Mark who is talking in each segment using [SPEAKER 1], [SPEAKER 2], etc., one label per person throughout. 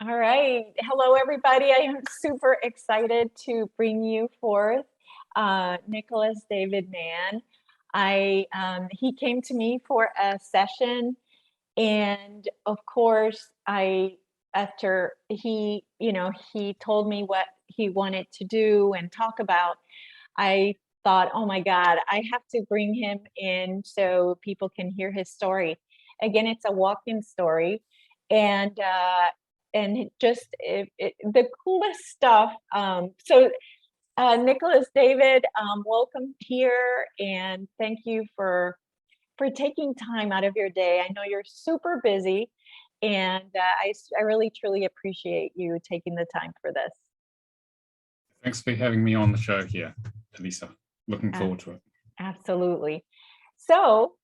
[SPEAKER 1] All right. Hello, everybody. I am super excited to bring you forth Nicolas David Ngan. He came to me for a session, and of course, after he told me what he wanted to do and talk about, I thought, oh my God, I have to bring him in so people can hear his story. Again, it's a walk-in story, and the coolest stuff. Nicolas David, welcome here, and thank you for taking time out of your day. I know you're super busy, and I really truly appreciate you taking the time for this.
[SPEAKER 2] Thanks for having me on the show here, Elisa. Looking forward to it.
[SPEAKER 1] Absolutely. So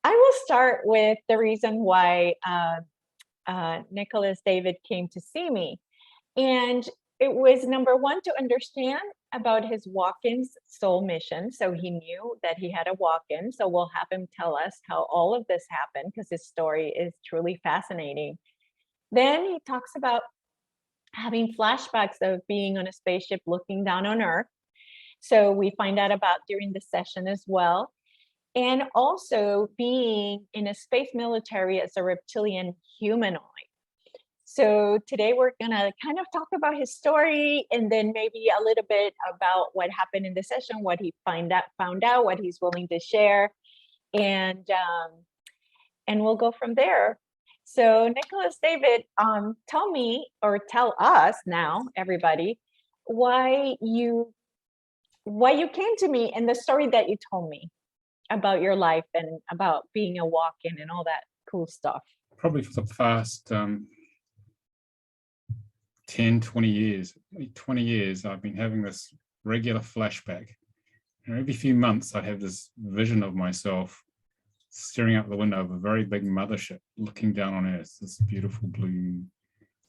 [SPEAKER 1] I will start with the reason why Nicolas David came to see me. And it was number one, to understand about his walk-in's soul mission. So he knew that he had a walk-in. So we'll have him tell us how all of this happened, because his story is truly fascinating. Then he talks about having flashbacks of being on a spaceship looking down on Earth. So we find out about during the session as well. And also being in a space military as a reptilian humanoid. So today we're gonna kind of talk about his story, and then maybe a little bit about what happened in the session, what he found out, what he's willing to share, and we'll go from there. So Nicolas David, tell me, or tell us now, everybody, why you came to me and the story that you told me about your life and about being a walk-in and all that cool stuff.
[SPEAKER 2] Probably for the past 10, 20 years, I've been having this regular flashback. And every few months, I'd have this vision of myself staring out the window of a very big mothership, looking down on Earth, this beautiful blue,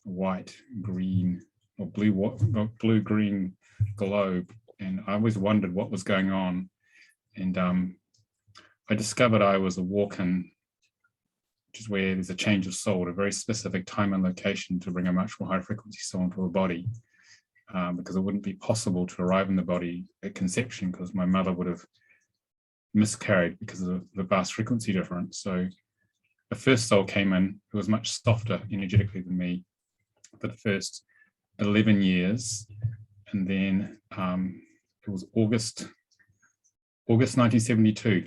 [SPEAKER 2] white, green, or blue-green globe. And I always wondered what was going on. And I discovered I was a walk-in, which is where there's a change of soul at a very specific time and location to bring a much more high frequency soul into a body, because it wouldn't be possible to arrive in the body at conception, because my mother would have miscarried because of the vast frequency difference. So the first soul came in, it was much softer energetically than me for the first 11 years. And then it was August 1972.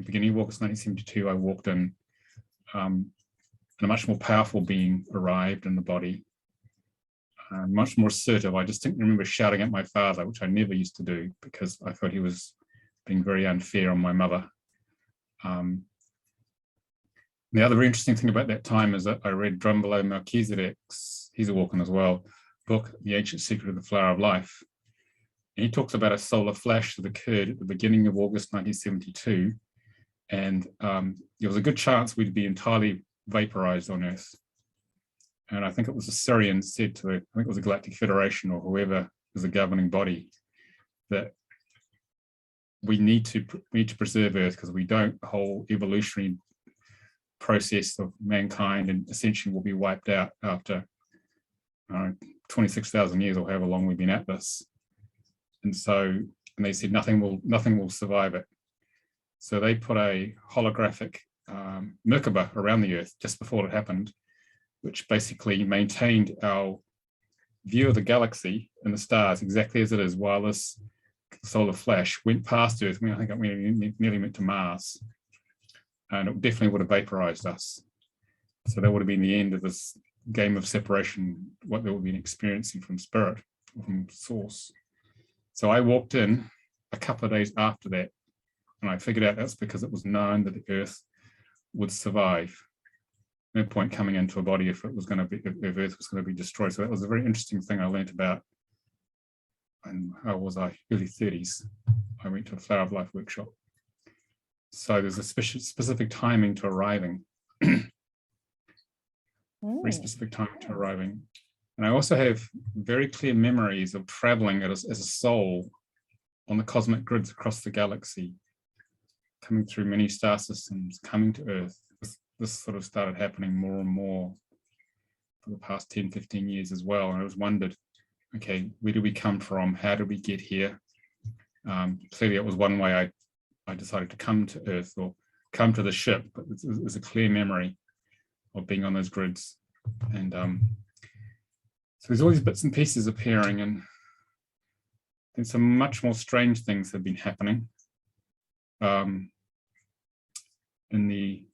[SPEAKER 2] Beginning of August 1972, I walked in, and a much more powerful being arrived in the body, much more assertive. I distinctly remember shouting at my father, which I never used to do because I thought he was being very unfair on my mother. The other very interesting thing about that time is that I read Drumbelow Melchizedek's, he's a walk-in as well, book, The Ancient Secret of the Flower of Life. And he talks about a solar flash that occurred at the beginning of August 1972. And there was a good chance we'd be entirely vaporized on Earth. And I think it was the Syrians said to I think it was the Galactic Federation or whoever was the governing body, that we need to preserve Earth, because we don't, the whole evolutionary process of mankind and ascension will be wiped out after 26,000 years or however long we've been at this. And they said nothing will survive it. So they put a holographic Merkaba around the Earth just before it happened, which basically maintained our view of the galaxy and the stars exactly as it is, while this solar flash went past Earth. I think it nearly went to Mars, and it definitely would have vaporized us. So that would have been the end of this game of separation, what they would have been experiencing from spirit, from source. So I walked in a couple of days after that, and I figured out that's because it was known that the Earth would survive. No point coming into a body if Earth was going to be destroyed. So that was a very interesting thing I learned about. And how was I? Early 30s. I went to a Flower of Life workshop. So there's a specific timing to arriving. Very specific timing to arriving. And I also have very clear memories of traveling as a soul on the cosmic grids across the galaxy, coming through many star systems, coming to Earth. This sort of started happening more and more for the past 10, 15 years as well. And I was wondered, okay, where do we come from? How did we get here? Clearly it was one way I decided to come to Earth or come to the ship, but there's a clear memory of being on those grids. And so there's all these bits and pieces appearing, and then some much more strange things have been happening. In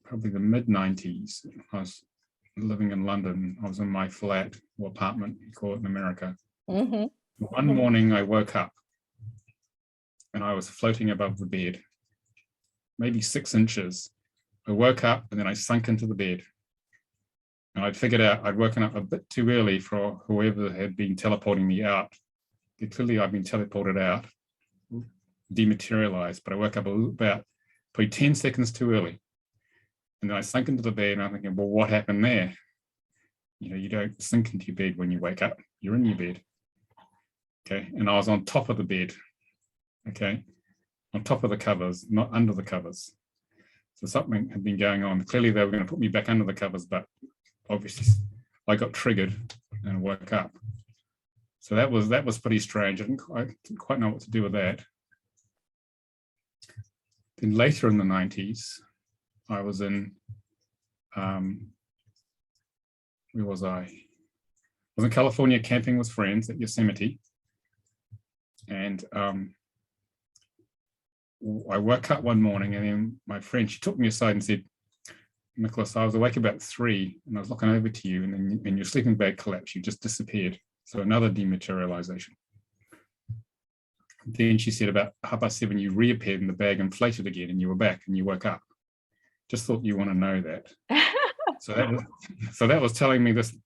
[SPEAKER 2] probably the mid-90s, I was living in London. I was in my flat or apartment, you call it in America.
[SPEAKER 1] Mm-hmm.
[SPEAKER 2] One morning I woke up and I was floating above the bed, maybe 6 inches. I woke up and then I sunk into the bed. And I'd figured out I'd woken up a bit too early for whoever had been teleporting me out. Clearly I'd been teleported out, dematerialized, but I woke up about probably 10 seconds too early. And then I sunk into the bed and I'm thinking, well, what happened there? You know, you don't sink into your bed when you wake up, you're in your bed. Okay, and I was on top of the bed, okay, on top of the covers, not under the covers. So something had been going on. Clearly they were going to put me back under the covers, but obviously I got triggered and woke up. So that was pretty strange. I didn't quite know what to do with that. Then later in the 90s, I was in, where was I? I was in California camping with friends at Yosemite. And I woke up one morning and then my friend, she took me aside and said, Nicolas, I was awake about 3 and I was looking over to you and your sleeping bag collapsed, you just disappeared. So another dematerialization. Then she said about 7:30 you reappeared and the bag inflated again and you were back and you woke up. Just thought you want to know that. so that was telling me this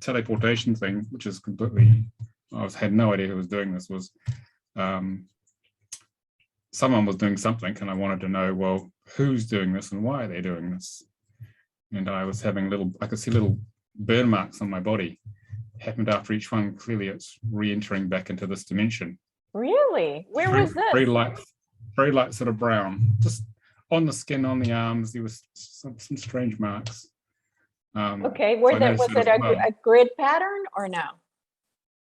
[SPEAKER 2] teleportation thing, which is completely, had no idea who was doing this, was someone was doing something and I wanted to know, well, who's doing this and why are they doing this? And I was having I could see little burn marks on my body. It happened after each one. Clearly it's re-entering back into this dimension.
[SPEAKER 1] Really? Where was this?
[SPEAKER 2] Very light sort of brown, just on the skin, on the arms. There was some strange marks.
[SPEAKER 1] Okay, was it a grid pattern or no?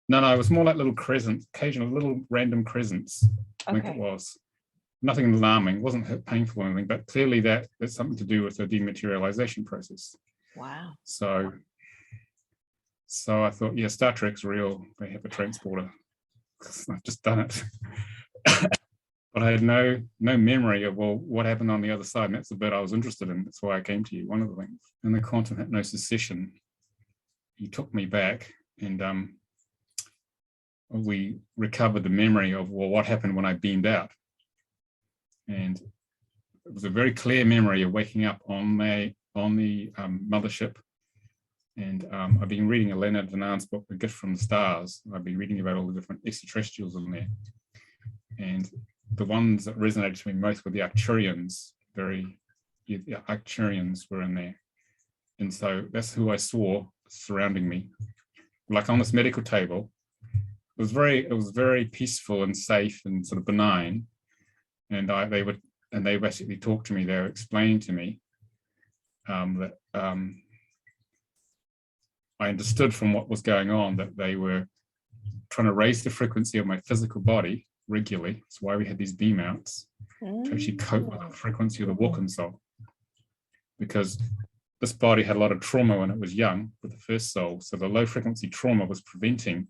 [SPEAKER 2] No, it was more like little crescents, occasional little random crescents. I think it was. Nothing alarming, it wasn't painful or anything, but clearly that's something to do with the dematerialization process.
[SPEAKER 1] Wow.
[SPEAKER 2] So I thought, yeah, Star Trek's real. They have a transporter. I've just done it. But I had no memory of, well, what happened on the other side. And that's the bit I was interested in. That's why I came to you. One of the things in the quantum hypnosis session, you took me back and we recovered the memory of, well, what happened when I beamed out. And it was a very clear memory of waking up on the mothership. And I've been reading a Leonard Vernan's book, A Gift from the Stars. I've been reading about all the different extraterrestrials in there. And the ones that resonated to me most were the ARCTURIANs. The ARCTURIANs were in there. And so that's who I saw surrounding me. Like on this medical table, it was very peaceful and safe and sort of benign. And they basically talked to me. They were explaining to me that I understood from what was going on that they were trying to raise the frequency of my physical body regularly. That's why we had these beam outs to actually cope with the frequency of the walking soul. Because this body had a lot of trauma when it was young with the first soul. So the low frequency trauma was preventing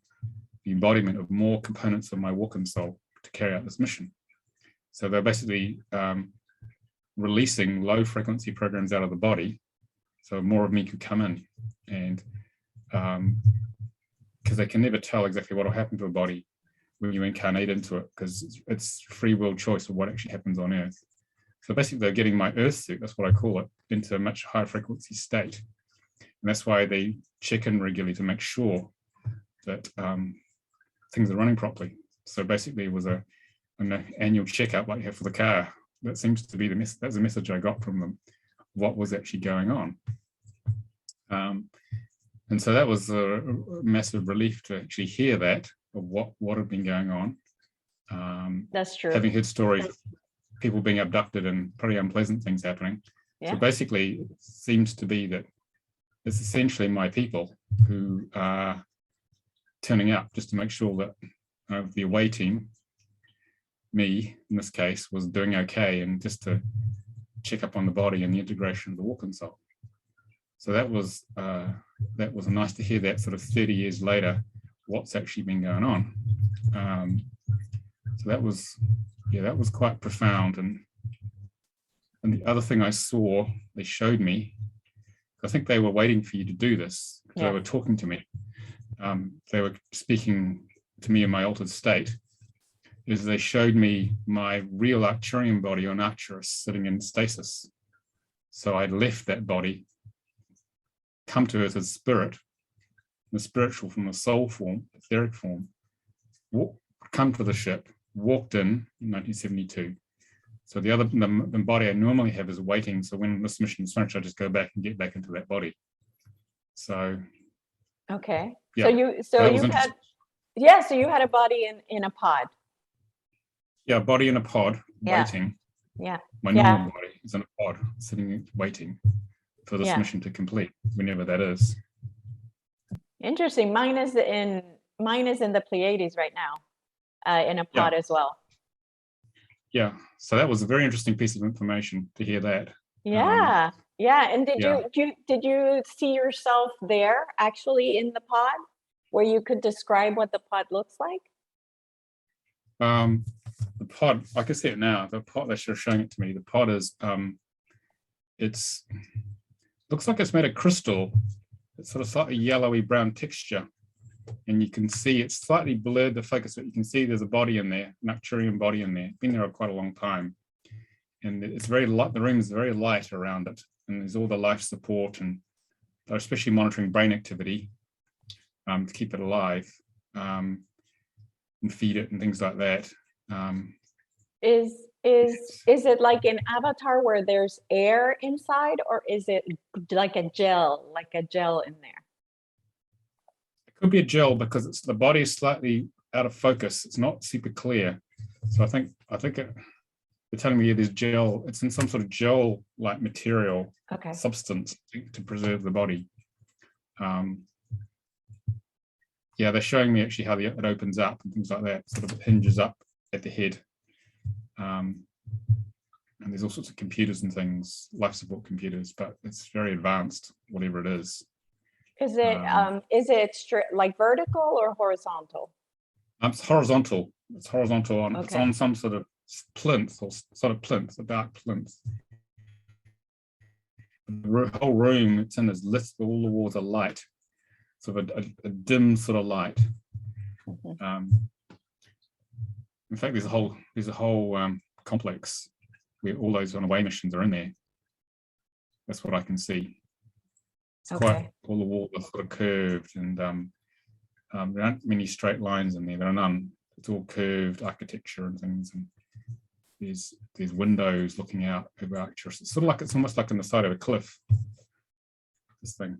[SPEAKER 2] the embodiment of more components of my walking soul to carry out this mission. So they're basically releasing low frequency programs out of the body so more of me could come in. And because they can never tell exactly what will happen to a body when you incarnate into it, because it's free will choice of what actually happens on Earth. So basically they're getting my Earth suit, that's what I call it, into a much higher frequency state. And that's why they check in regularly to make sure that things are running properly. So basically it was an annual checkup like you have for the car. That seems to be that's the message I got from them, what was actually going on. And so that was a massive relief to actually hear that, of what had been going on.
[SPEAKER 1] That's true.
[SPEAKER 2] Having heard stories of people being abducted and pretty unpleasant things happening. Yeah. So basically, it seems to be that it's essentially my people who are turning up just to make sure that the away team, me in this case, was doing okay, and just to check up on the body and the integration of the war consult. So that was nice to hear that sort of 30 years later, what's actually been going on. So that was quite profound. And the other thing I saw, they showed me, I think they were waiting for you to do this. Yeah. They were talking to me. They were speaking to me in my altered state. Is they showed me my real Arcturian body on Arcturus sitting in stasis. So I'd left that body, come to Earth as spirit, the spiritual from the soul form, etheric form, come to the ship, walked in 1972. So the body I normally have is waiting. So when this mission is finished, I just go back and get back into that body. So.
[SPEAKER 1] Okay.
[SPEAKER 2] Yeah,
[SPEAKER 1] so you had a body in a pod.
[SPEAKER 2] Yeah, a body in a pod, waiting.
[SPEAKER 1] Yeah.
[SPEAKER 2] My normal body is in a pod, sitting, waiting for this mission to complete, whenever that is.
[SPEAKER 1] Interesting. Mine is in the Pleiades right now, in a pod as well.
[SPEAKER 2] Yeah. So that was a very interesting piece of information to hear that.
[SPEAKER 1] Yeah. And did you see yourself there actually in the pod, where you could describe what the pod looks like?
[SPEAKER 2] The pod, I can see it now. The pod, they're showing it to me. The pod is, looks like it's made of crystal. It's sort of slightly yellowy brown texture, and you can see it's slightly blurred the focus, but you can see there's a body in there, an Arcturian body in there. Been there quite a long time, and it's very light. The room is very light around it, and there's all the life support, and they're especially monitoring brain activity to keep it alive. And feed it and things like that.
[SPEAKER 1] Is it like an Avatar where there's air inside, or is it like a gel in there?
[SPEAKER 2] It could be a gel because the body is slightly out of focus. It's not super clear. So I think they're telling me there's gel. It's in some sort of gel-like material, substance to preserve the body. Yeah, they're showing me actually how it opens up and things like that. Sort of hinges up at the head. And there's all sorts of computers and things, life support computers, but it's very advanced, whatever it is.
[SPEAKER 1] Is it like vertical or horizontal?
[SPEAKER 2] It's horizontal. It's horizontal on. It's on some sort of plinth or sort of plinth, a dark plinth. The whole room, it's in this lit. All the walls are light. Sort of a dim sort of light. In fact, there's a whole complex where all those on away missions are in there. That's what I can see. It's quite, all the walls are sort of curved, and there aren't many straight lines in there. There are none. It's all curved architecture and things, and there's windows looking out over Arcturus. It's sort of like, it's almost like on the side of a cliff. This thing.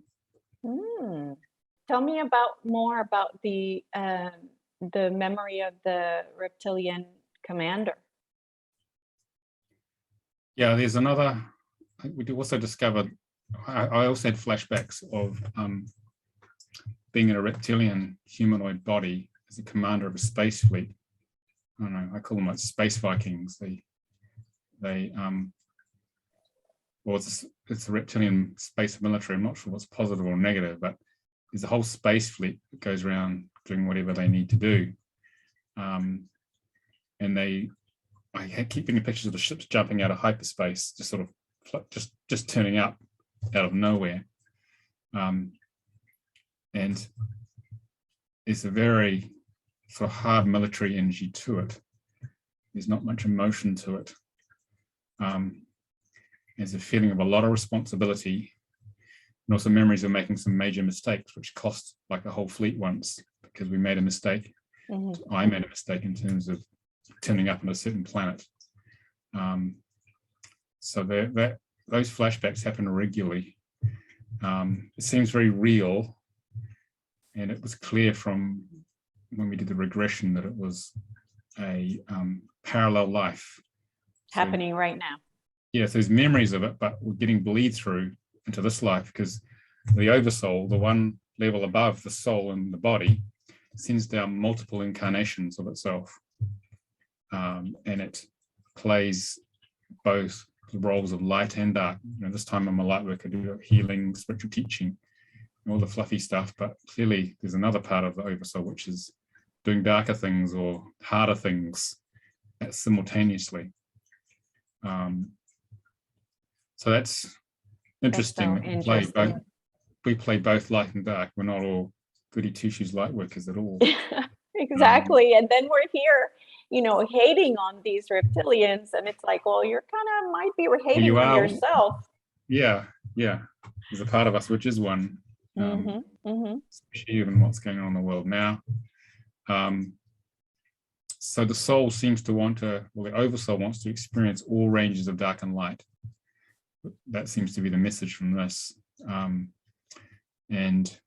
[SPEAKER 1] Tell me more about the memory of the Reptilian commander.
[SPEAKER 2] Yeah, there's another. We also discovered. I also had flashbacks of being in a reptilian humanoid body as a commander of a space fleet. I don't know. I call them like space Vikings. Well, it's a reptilian space military. I'm not sure what's positive or negative, but there's a whole space fleet that goes around doing whatever they need to do. And I keep getting pictures of the ships jumping out of hyperspace, just sort of just turning up out of nowhere. And it's a very sort of hard military energy to it. There's not much emotion to it. There's a feeling of a lot of responsibility, and also memories of making some major mistakes, which cost like the whole fleet once because we made a mistake. I made a mistake in terms of turning up on a certain planet. So those flashbacks happen regularly. It seems very real, and it was clear from when we did the regression that it was a parallel life
[SPEAKER 1] happening right now.
[SPEAKER 2] Yes, there's memories of it, but we're getting bleed through into this life because The oversoul, the one level above the soul and the body, sends down multiple incarnations of itself. And it plays both the roles of light and dark. This time I'm a light worker, do healing, spiritual teaching, all the fluffy stuff, but clearly there's another part of the oversoul which is doing darker things or harder things simultaneously. So that's interesting.
[SPEAKER 1] That's so interesting.
[SPEAKER 2] We play both light and dark. We're not all goody two-shoes light workers at all.
[SPEAKER 1] Exactly. And then we're here, hating on these reptilians, and it's like, well, you're kind of might be hating on yourself.
[SPEAKER 2] Yeah. There's a part of us which is one. Especially given what's going on in the world now. So the soul seems to the oversoul wants to experience all ranges of dark and light. That seems to be the message from this. And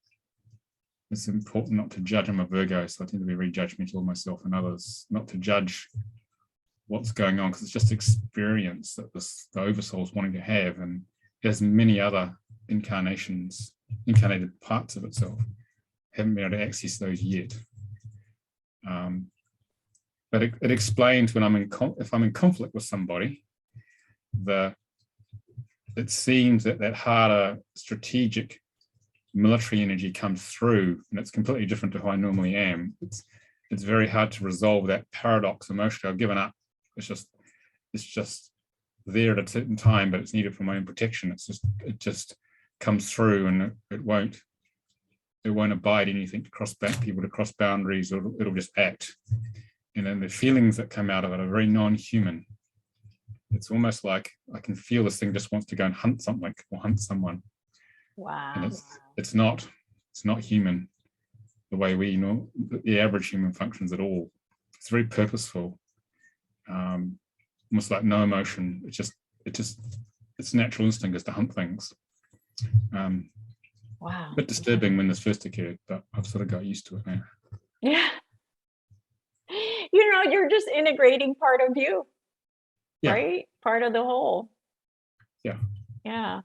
[SPEAKER 2] it's important not to judge. I'm a Virgo, so I tend to be very judgmental of myself and others, not to judge what's going on, because it's just experience that the oversoul is wanting to have, and there's many other incarnated parts of itself. Haven't been able to access those yet. But it explains when if I'm in conflict with somebody, it seems that harder strategic military energy comes through, and it's completely different to who I normally am. It's very hard to resolve that paradox emotionally. I've given up. It's just there at a certain time, but it's needed for my own protection. It just comes through, and it won't abide anything to cross people to cross boundaries, or it'll just act. And then the feelings that come out of it are very non-human. It's almost like I can feel this thing just wants to go and hunt something or hunt someone.
[SPEAKER 1] Wow.
[SPEAKER 2] And it's not human the way the average human functions at all. It's very purposeful, almost like no emotion. Its natural instinct is to hunt things.
[SPEAKER 1] Wow.
[SPEAKER 2] A bit disturbing when this first occurred, but I've sort of got used to it now.
[SPEAKER 1] Yeah. You're just integrating part of you, right? Part of the whole.
[SPEAKER 2] Yeah.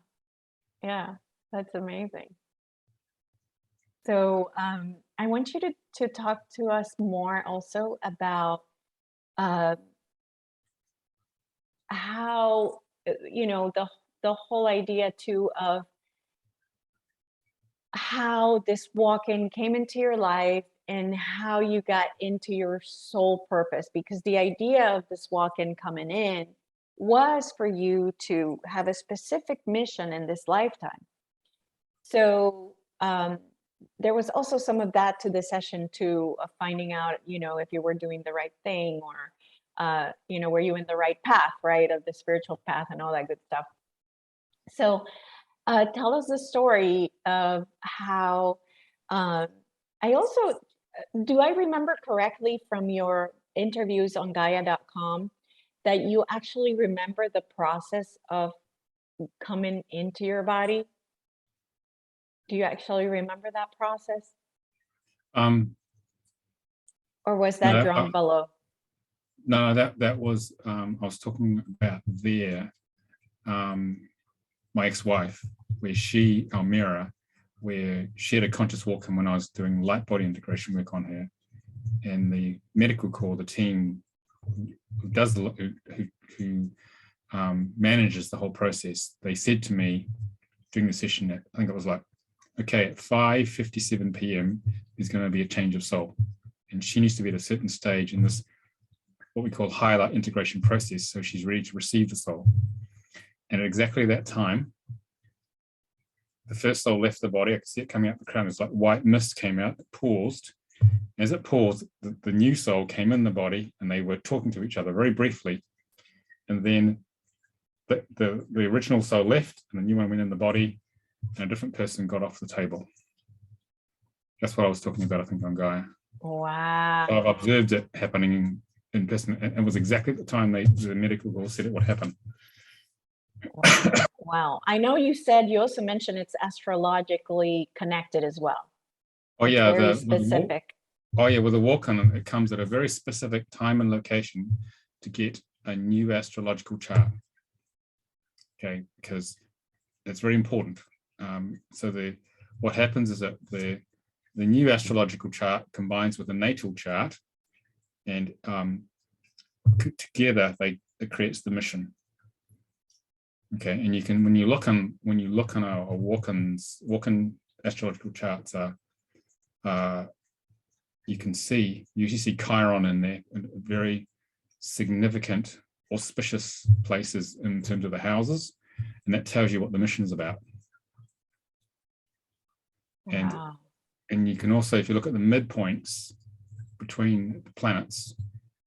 [SPEAKER 1] That's amazing. So I want you to talk to us more also about how, the whole idea too of how this walk-in came into your life and how you got into your soul purpose, because the idea of this walk-in coming in was for you to have a specific mission in this lifetime. So there was also some of that to the session too, of finding out, if you were doing the right thing, or, were you in the right path, right, of the spiritual path and all that good stuff. So tell us the story of how, do I remember correctly from your interviews on Gaia.com that you actually remember the process of coming into your body? Do you actually remember that process? Or was that drawn below?
[SPEAKER 2] No, that was, I was talking about my ex-wife, where Almira, where she had a conscious walk-in when I was doing light body integration work on her, and the medical core, the team who manages the whole process, they said to me during the session that I think it was like, okay, at 5:57 p.m. there's going to be a change of soul, and she needs to be at a certain stage in this what we call highlight integration process, so she's ready to receive the soul. And at exactly that time, the first soul left the body. I could see it coming out the crown. It's like white mist came out, it paused. As it paused, the new soul came in the body, and they were talking to each other very briefly. And then the original soul left, and the new one went in the body, and a different person got off the table. That's what I was talking about, I think, on Gaia.
[SPEAKER 1] Wow.
[SPEAKER 2] So I've observed it happening in person, and it was exactly at the time the medical girl said it would happen.
[SPEAKER 1] Wow. I know you also mentioned it's astrologically connected as well.
[SPEAKER 2] Oh, yeah.
[SPEAKER 1] Very specific.
[SPEAKER 2] With a walk-on, it comes at a very specific time and location to get a new astrological chart. Okay, because it's very important. What happens is that the new astrological chart combines with the natal chart, and together it creates the mission. Okay, and you can when you look on our walk-in astrological charts, you usually see Chiron in there, very significant auspicious places in terms of the houses, and that tells you what the mission is about.
[SPEAKER 1] Wow.
[SPEAKER 2] And you can also, if you look at the midpoints between the planets,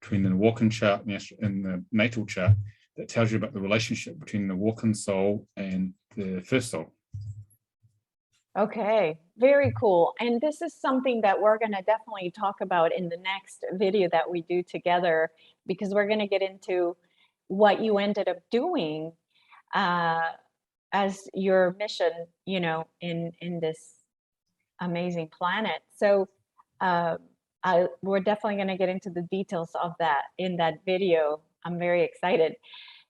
[SPEAKER 2] between the walk-in chart and the natal chart, that tells you about the relationship between the walk-in soul and the first soul.
[SPEAKER 1] Okay, very cool. And this is something that we're going to definitely talk about in the next video that we do together, because we're going to get into what you ended up doing as your mission, you know, in this amazing planet. So we're definitely going to get into the details of that in that video. I'm very excited.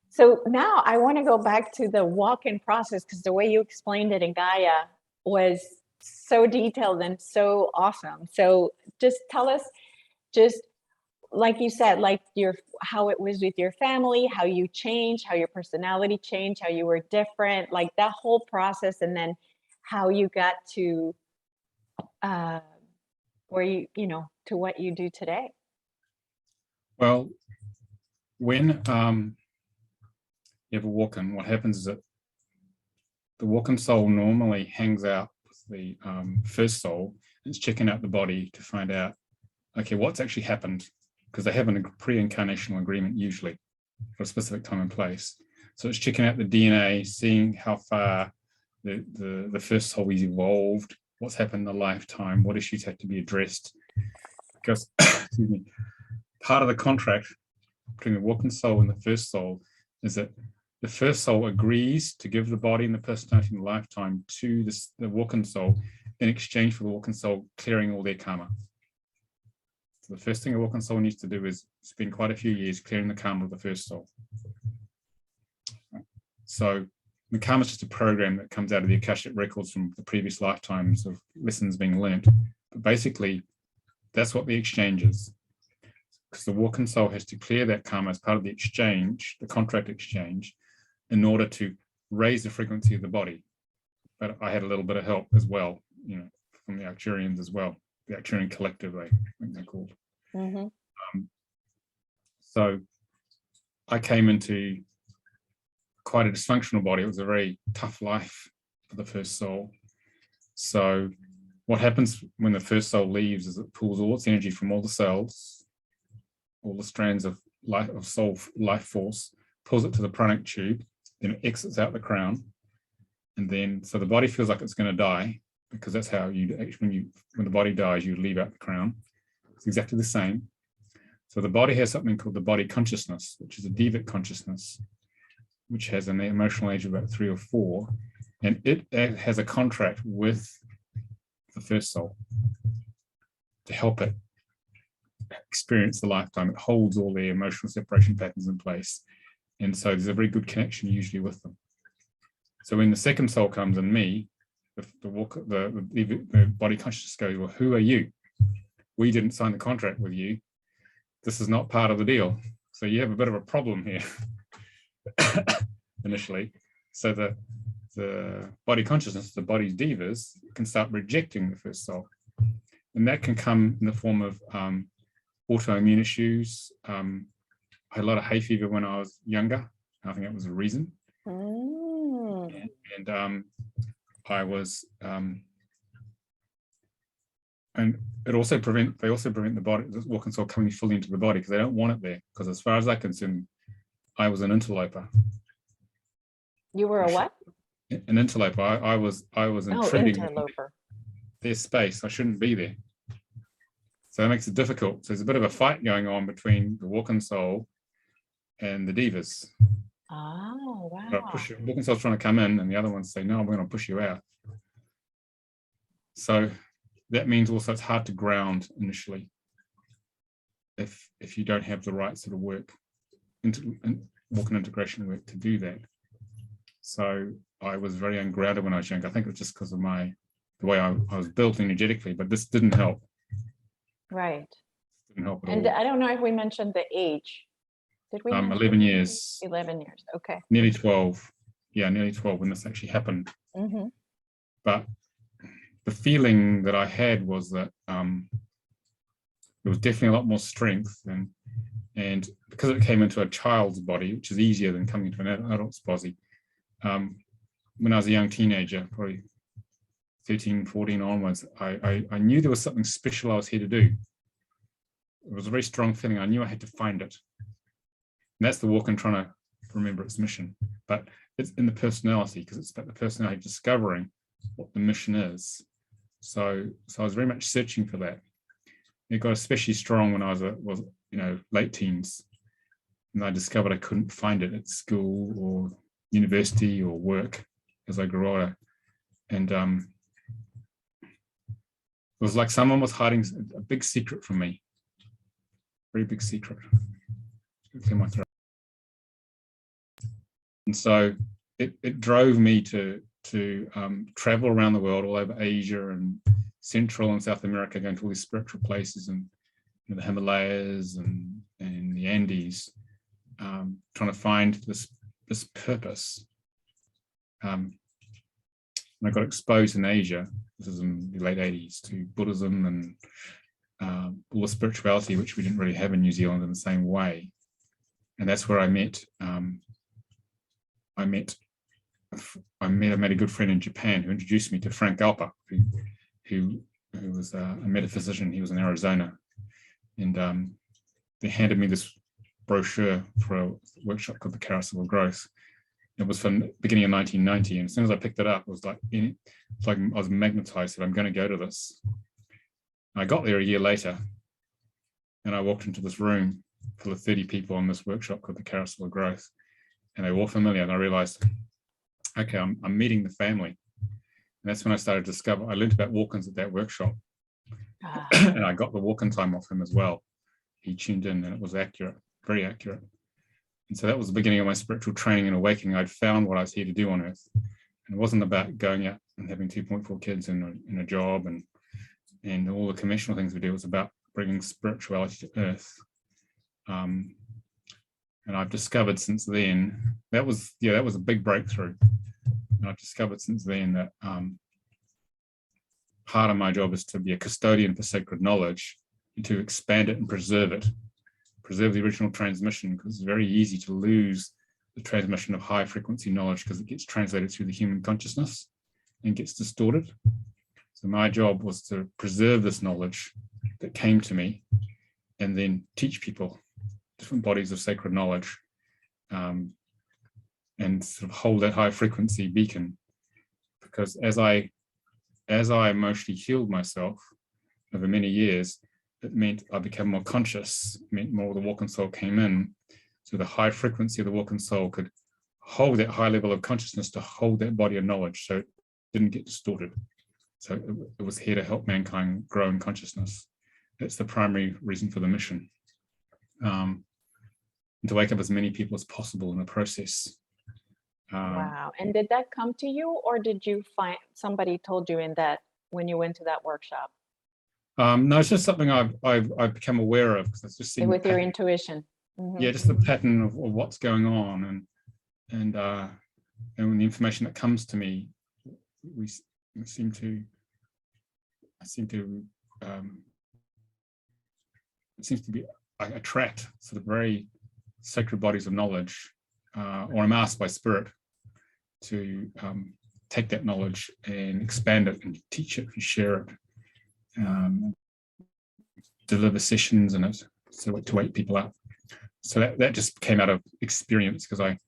[SPEAKER 1] So now I want to go back to the walk-in process, because the way you explained it in Gaia was so detailed and so awesome. So just tell us, just like you said, like how it was with your family, how you changed, how your personality changed, how you were different, like that whole process, and then how you got to where you know, to what you do today.
[SPEAKER 2] Well, when you have a walk-in, what happens is that the walk-in soul normally hangs out with the first soul. It's checking out the body to find out, okay, what's actually happened, because they have a pre-incarnational agreement usually for a specific time and place. So it's checking out the DNA, seeing how far the first soul is evolved, what's happened in the lifetime, what issues have to be addressed. Because excuse me, part of the contract between the walk-in soul and the first soul is that the first soul agrees to give the body and the personality in the lifetime to the walk-in soul in exchange for the walk-in soul clearing all their karma. So the first thing a walk-in soul needs to do is spend quite a few years clearing the karma of the first soul. So the karma is just a program that comes out of the Akashic records from the previous lifetimes of lessons being learnt. But basically, that's what the exchange is. Because the walk-in soul has to clear that karma as part of the exchange, the contract exchange, in order to raise the frequency of the body. But I had a little bit of help as well, you know, from the ARCTURIANs as well, the ARCTURIAN collective, I think they're called.
[SPEAKER 1] Mm-hmm.
[SPEAKER 2] So I came into quite a dysfunctional body. It was a very tough life for the first soul. So what happens when the first soul leaves is it pulls all its energy from all the cells, all the strands of life, of soul life force, pulls it to the pranic tube, then it exits out the crown, and then so the body feels like it's going to die, because that's how you actually, when the body dies, you leave out the crown. It's exactly the same. So the body has something called the body consciousness, which is a devic consciousness, which has an emotional age of about 3 or 4, and it has a contract with the first soul to help it experience the lifetime. It holds all the emotional separation patterns in place, and so there's a very good connection usually with them. So when the second soul comes in me, the body consciousness goes, well, who are you? We didn't sign the contract with you. This is not part of the deal. So you have a bit of a problem here initially. So the body consciousness, the body's divas, can start rejecting the first soul. And that can come in the form of autoimmune issues. I had a lot of hay fever when I was younger. I think that was a reason. And I was, and they also prevent the body, the walk-in soul coming fully into the body, because they don't want it there. Because as far as I'm concerned, I was an interloper.
[SPEAKER 1] You were a what?
[SPEAKER 2] An interloper. I was intruding
[SPEAKER 1] interloper.
[SPEAKER 2] Their space. I shouldn't be there. So that makes it difficult. So there's a bit of a fight going on between the walk-in soul and the divas.
[SPEAKER 1] Oh, wow.
[SPEAKER 2] The walk-in soul's trying to come in, and the other ones say, no, we're going to push you out. So that means also it's hard to ground initially if you don't have the right sort of work, walk-in integration work to do that. So I was very ungrounded when I was young. I think it was just because of the way I was built energetically, but this didn't help.
[SPEAKER 1] Right.
[SPEAKER 2] Didn't help at
[SPEAKER 1] And
[SPEAKER 2] all.
[SPEAKER 1] I don't know if we mentioned the age. Did we?
[SPEAKER 2] 11 years.
[SPEAKER 1] 11 years. Okay.
[SPEAKER 2] Nearly 12. Yeah, nearly 12 when this actually happened.
[SPEAKER 1] Mm-hmm.
[SPEAKER 2] But the feeling that I had was that there was definitely a lot more strength, and because it came into a child's body, which is easier than coming into an adult's body. When I was a young teenager, probably 13, 14 onwards, I knew there was something special I was here to do. It was a very strong feeling. I knew I had to find it. And that's the walk in trying to remember its mission. But it's in the personality, because it's about the personality discovering what the mission is. So I was very much searching for that. It got especially strong when I was late teens, and I discovered I couldn't find it at school or university or work as I grew older. And it was like someone was hiding a big secret from me, very big secret. And so it drove me to travel around the world, all over Asia and Central and South America, going to all these spiritual places and the Himalayas and the Andes, trying to find this purpose. And I got exposed in Asia, this is in the late 80s, to Buddhism and all the spirituality, which we didn't really have in New Zealand in the same way. And that's where I made a good friend in Japan who introduced me to Frank Alpa, who was a metaphysician. He was in Arizona, and they handed me this brochure for a workshop called the Carousel of Growth. It was from the beginning of 1990, and as soon as I picked it up, it was like I was magnetized. That I'm going to go to this. I got there a year later, and I walked into this room full of 30 people on this workshop called the Carousel of Growth, and they were all familiar. And I realized, okay, I'm meeting the family. And that's when I started to discover, I learned about walk-ins at that workshop. And I got the walk-in time off him as well. He tuned in, and it was accurate, very accurate. And so that was the beginning of my spiritual training and awakening. I'd found what I was here to do on Earth. And it wasn't about going out and having 2.4 kids in a job and all the conventional things we do. It was about bringing spirituality to Earth. And I've discovered since then, that was a big breakthrough. And I've discovered since then that part of my job is to be a custodian for sacred knowledge, and to expand it and preserve it, preserve the original transmission, because it's very easy to lose the transmission of high frequency knowledge because it gets translated through the human consciousness and gets distorted. So my job was to preserve this knowledge that came to me and then teach people different bodies of sacred knowledge, and sort of hold that high frequency beacon. Because as I emotionally healed myself over many years, it meant I became more conscious, it meant more of the walk-in soul came in. So the high frequency of the walk-in soul could hold that high level of consciousness to hold that body of knowledge so it didn't get distorted. So it was here to help mankind grow in consciousness. That's the primary reason for the mission. And to wake up as many people as possible in the process.
[SPEAKER 1] Wow. And did that come to you, or did you find somebody told you when you went to that workshop?
[SPEAKER 2] No, it's just something I've become aware of, because it's just seen
[SPEAKER 1] with your intuition. Mm-hmm.
[SPEAKER 2] Yeah, just the pattern of what's going on, and when the information that comes to me, I seem to it seems to be I attract sort of very sacred bodies of knowledge, or I'm asked by spirit to take that knowledge and expand it and teach it and share it, deliver sessions in it, so to wake people up. So that just came out of experience, because I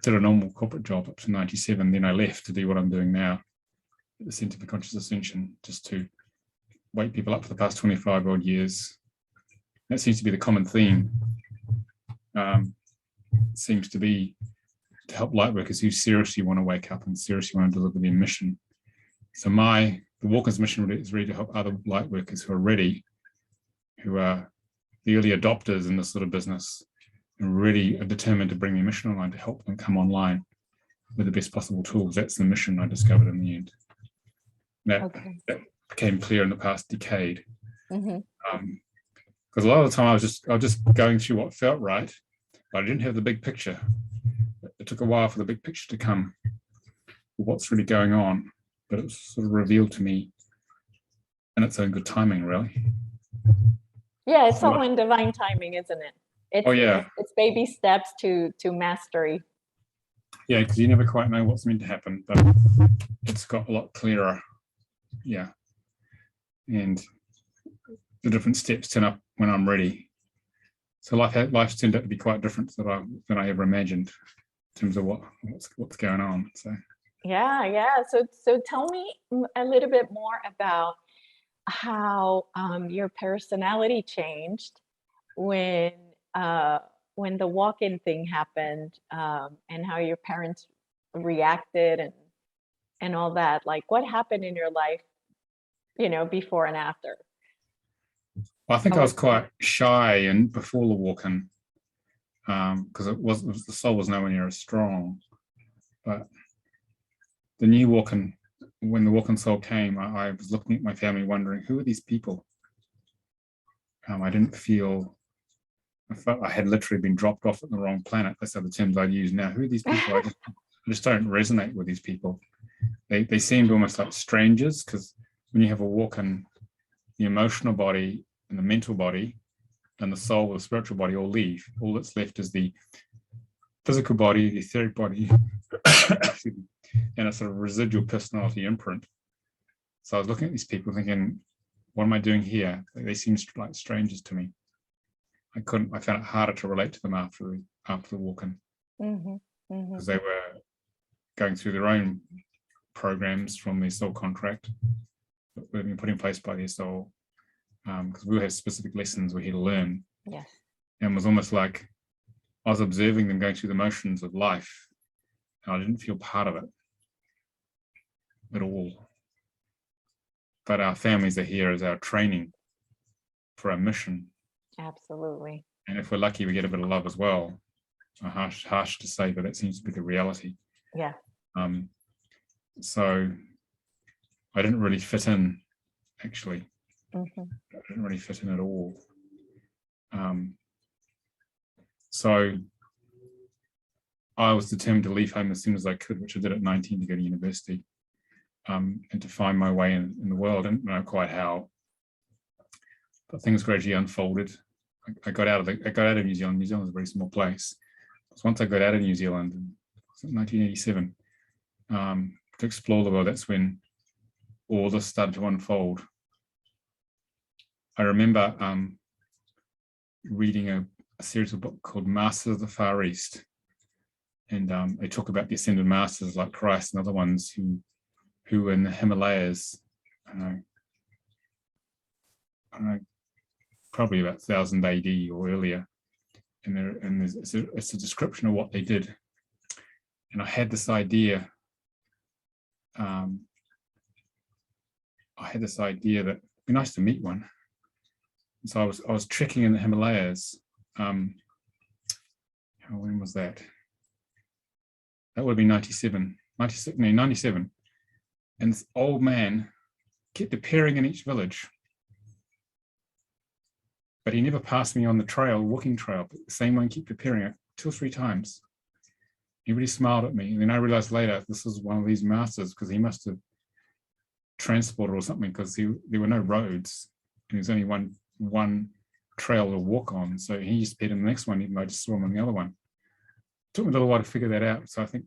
[SPEAKER 2] did a normal corporate job up to 97, then I left to do what I'm doing now at the Centre for Conscious Ascension, just to wake people up for the past 25 odd years. That seems to be the common theme. Seems to be to help lightworkers who seriously want to wake up and seriously want to deliver their mission. So the Walker's mission is really to help other lightworkers who are ready, who are the early adopters in this sort of business, and really are determined to bring their mission online, to help them come online with the best possible tools. That's the mission I discovered in the end. That became clear in the past decade. Because a lot of the time I was just going through what felt right, but I didn't have the big picture. It took a while for the big picture to come. What's really going on? But it was sort of revealed to me in its own good timing, really.
[SPEAKER 1] Yeah, it's all in divine timing, isn't it? It's baby steps to mastery.
[SPEAKER 2] Yeah, because you never quite know what's meant to happen, but it's got a lot clearer. Yeah, and the different steps turn up when I'm ready. So life's turned out to be quite different than I ever imagined in terms of what's going on. So
[SPEAKER 1] yeah. So tell me a little bit more about how your personality changed when the walk-in thing happened, and how your parents reacted and all that. Like, what happened in your life, before and after?
[SPEAKER 2] Well, I think I was quite shy and before the walk-in, because the soul was nowhere near as strong. But the new walk-in, when the walk-in soul came, I was looking at my family wondering, who are these people? I felt I had literally been dropped off at the wrong planet. That's the terms I use now. Who are these people? I just don't resonate with these people. They seemed almost like strangers, because when you have a walk-in, the emotional body and the mental body and the soul, the spiritual body all leave. All that's left is the physical body, the etheric body, and a sort of residual personality imprint. So I was looking at these people thinking, what am I doing here? They seem like strangers to me. I found it harder to relate to them after the walk-in, because they were going through their own programs from their soul contract that were being put in place by their soul, because we have specific lessons we're here to learn.
[SPEAKER 1] Yes.
[SPEAKER 2] And it was almost like I was observing them going through the motions of life, and I didn't feel part of it at all. But our families are here as our training for our mission.
[SPEAKER 1] Absolutely.
[SPEAKER 2] And if we're lucky, we get a bit of love as well. Harsh to say, but that seems to be the reality.
[SPEAKER 1] Yeah.
[SPEAKER 2] So I didn't really fit in, actually. I didn't really fit in at all. So I was determined to leave home as soon as I could, which I did at 19 to go to university, and to find my way in the world. I didn't know quite how, but things gradually unfolded. I got out of New Zealand. New Zealand was a very small place. So once I got out of New Zealand in 1987, to explore the world, that's when all this started to unfold. I remember reading a series of books called Masters of the Far East, and they talk about the ascended masters like Christ and other ones who were in the Himalayas. I don't know, probably about 1000 AD or earlier, and it's a description of what they did. And I had this idea. That it'd be nice to meet one. So I was trekking in the Himalayas. When was that? That would be 97. And this old man kept appearing in each village, but he never passed me on the walking trail. But the same one kept appearing 2 or 3 times. He really smiled at me, and then I realized later this was one of these masters, because he must have transported or something, because there were no roads and there's only one trail to walk on. So he just appeared in the next one, even though I just saw him on the other one. It took me a little while to figure that out. So I think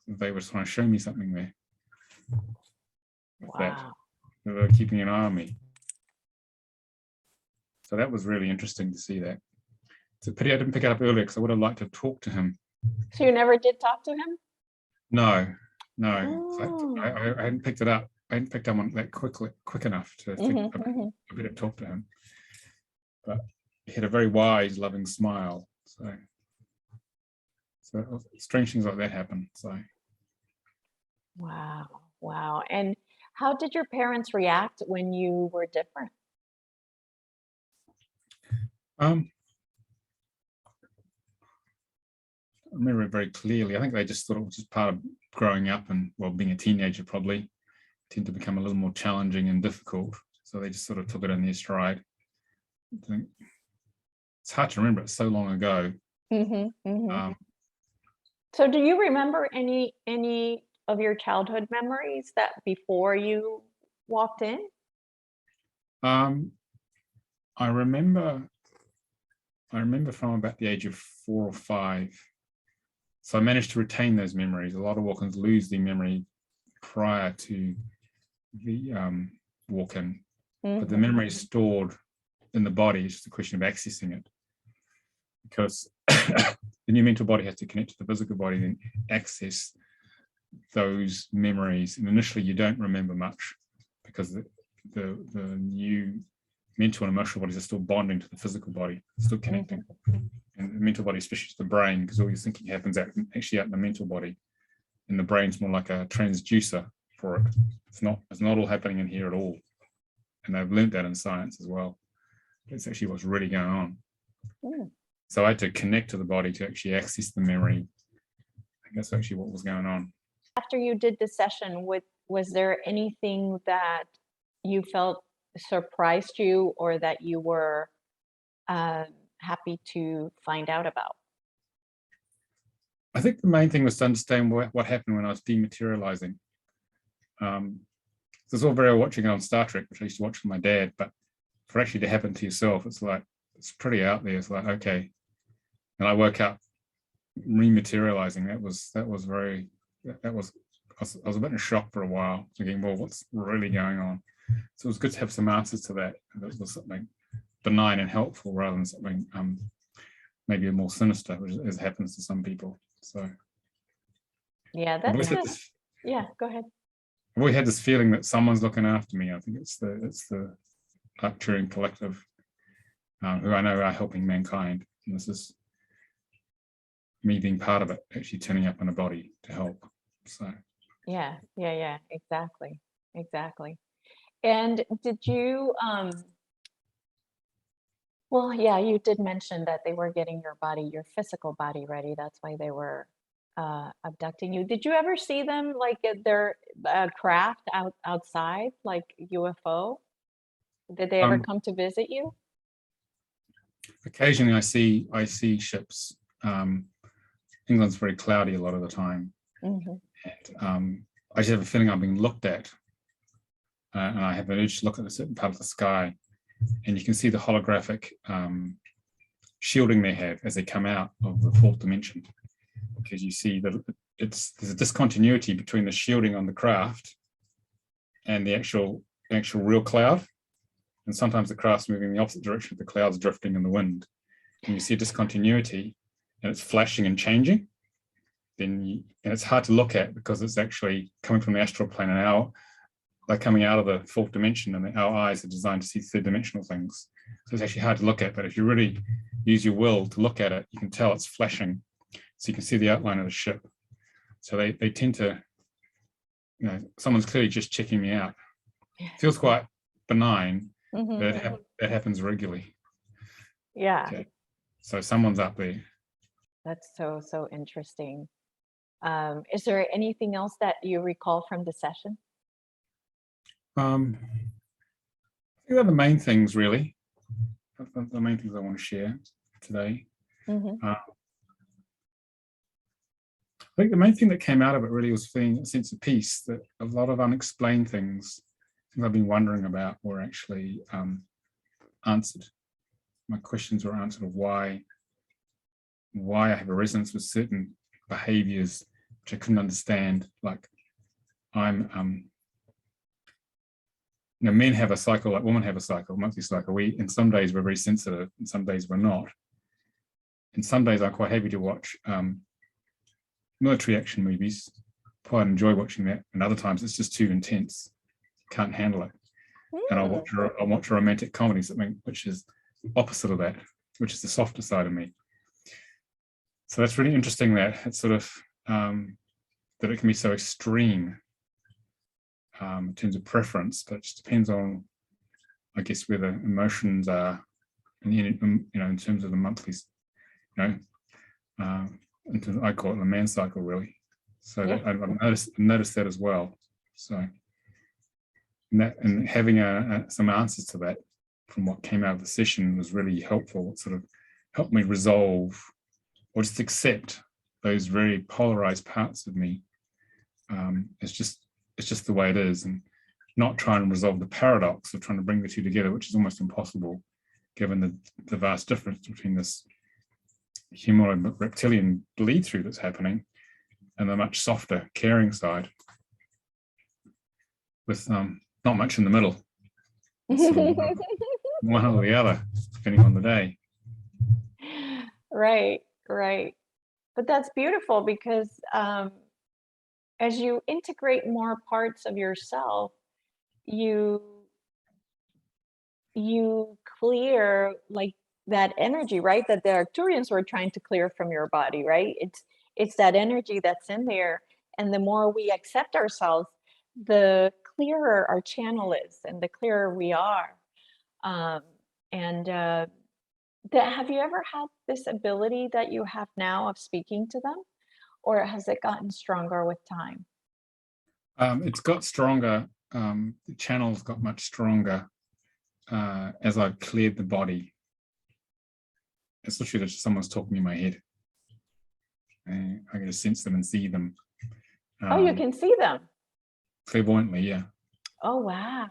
[SPEAKER 2] they were trying to show me something there.
[SPEAKER 1] Wow.
[SPEAKER 2] That they were keeping an eye on me. So that was really interesting to see that. It's a pity I didn't pick it up earlier, because I would have liked to talk to him. So
[SPEAKER 1] you never did talk to him?
[SPEAKER 2] No.
[SPEAKER 1] Oh.
[SPEAKER 2] I hadn't picked it up. I hadn't picked up on that quick enough to think I better talk to him. But he had a very wise, loving smile. So strange things like that happen. So.
[SPEAKER 1] Wow. And how did your parents react when you were different?
[SPEAKER 2] I remember it very clearly. I think they just thought it was just part growing up and, well, being a teenager probably, tend to become a little more challenging and difficult. So they just sort of took it in their stride. I think it's hard to remember, it's so long ago.
[SPEAKER 1] So do you remember any of your childhood memories that before you walked in?
[SPEAKER 2] I remember from about the age of 4 or 5. So I managed to retain those memories. A lot of walk-ins lose their memory prior to the walk-in, but the memory is stored in the body. It's just a question of accessing it, because the new mental body has to connect to the physical body, then access those memories. And initially you don't remember much because the new mental and emotional bodies are still bonding to the physical body, still connecting. And the mental body, especially to the brain, because all your thinking happens actually out in the mental body, and the brain's more like a transducer for it. It's not all happening in here at all, and they've learned that in science as well. It's actually what's really going on. So I had to connect to the body to actually access the memory. I think that's actually what was going on.
[SPEAKER 1] After you did the session, was there anything that you felt surprised you, or that you were happy to find out about?
[SPEAKER 2] I think the main thing was to understand what happened when I was dematerializing. So it's all very well watching it on Star Trek, which I used to watch with my dad, but for actually to happen to yourself, it's like, it's pretty out there. It's like, okay. And I woke up rematerializing. I was a bit in shock for a while, thinking, well, what's really going on? So it was good to have some answers to that. That was something benign and helpful rather than something maybe more sinister, which as happens to some people. So
[SPEAKER 1] yeah, yeah, go ahead.
[SPEAKER 2] I've always had this feeling that someone's looking after me. I think it's the ARCTURIAN collective, who I know are helping mankind, and this is me being part of it, actually turning up in a body to help. So
[SPEAKER 1] yeah, exactly. And did you well, yeah, you did mention that they were getting your physical body ready. That's why they were abducting you. Did you ever see them like at their craft outside, like UFO? Did they ever come to visit you?
[SPEAKER 2] Occasionally I see ships. England's very cloudy a lot of the time. And I just have a feeling I'm being looked at, and I have an urge to look at a certain part of the sky, and you can see the holographic shielding they have as they come out of the fourth dimension, because you see that there's a discontinuity between the shielding on the craft and the actual real cloud, and sometimes the craft's moving in the opposite direction, the cloud's drifting in the wind, and you see a discontinuity and it's flashing and changing. And it's hard to look at because it's actually coming from the astral plane, and they're coming out of the fourth dimension, and our eyes are designed to see third dimensional things. So it's actually hard to look at, but if you really use your will to look at it, you can tell it's flashing. So you can see the outline of the ship. So they tend to, someone's clearly just checking me out. It feels quite benign, but that happens regularly.
[SPEAKER 1] Yeah.
[SPEAKER 2] Okay. So someone's up there.
[SPEAKER 1] That's so interesting. Is there anything else that you recall from the session?
[SPEAKER 2] I think they're the main things, really. The main things I want to share today. I think the main thing that came out of it really was feeling a sense of peace, that a lot of unexplained things I've been wondering about were actually answered. My questions were answered of why I have a resonance with certain behaviors which I couldn't understand. Like men have a cycle, like women have a cycle, monthly cycle. And some days we're very sensitive, and some days we're not. And some days I'm quite happy to watch military action movies. Quite enjoy watching that. And other times it's just too intense, can't handle it. And I'll watch a romantic comedy, something which is opposite of that, which is the softer side of me. So that's really interesting that it's sort of that it can be so extreme in terms of preference, but it just depends on, I guess, where the emotions are, and in terms of the monthlies, I call it the man cycle, really. So
[SPEAKER 1] Yeah.
[SPEAKER 2] that, I've noticed that as well. So and having some answers to that from what came out of the session was really helpful. It sort of helped me resolve or just accept those very polarized parts of me. It's just the way it is, and not try and resolve the paradox of trying to bring the two together, which is almost impossible given the vast difference between this humanoid reptilian bleed through that's happening and the much softer, caring side with not much in the middle. Sort of one or the other, depending on the day.
[SPEAKER 1] Right, right. But that's beautiful because as you integrate more parts of yourself, you clear like that energy, right? That the Arcturians were trying to clear from your body, right? It's that energy that's in there. And the more we accept ourselves, the clearer our channel is and the clearer we are. Have you ever had this ability that you have now of speaking to them? Or has it gotten stronger with time?
[SPEAKER 2] It's got stronger. The channel's got much stronger as I've cleared the body. It's literally just someone's talking in my head. I can just sense them and see them.
[SPEAKER 1] Oh, you can see them?
[SPEAKER 2] Clairvoyantly, yeah.
[SPEAKER 1] Oh, wow.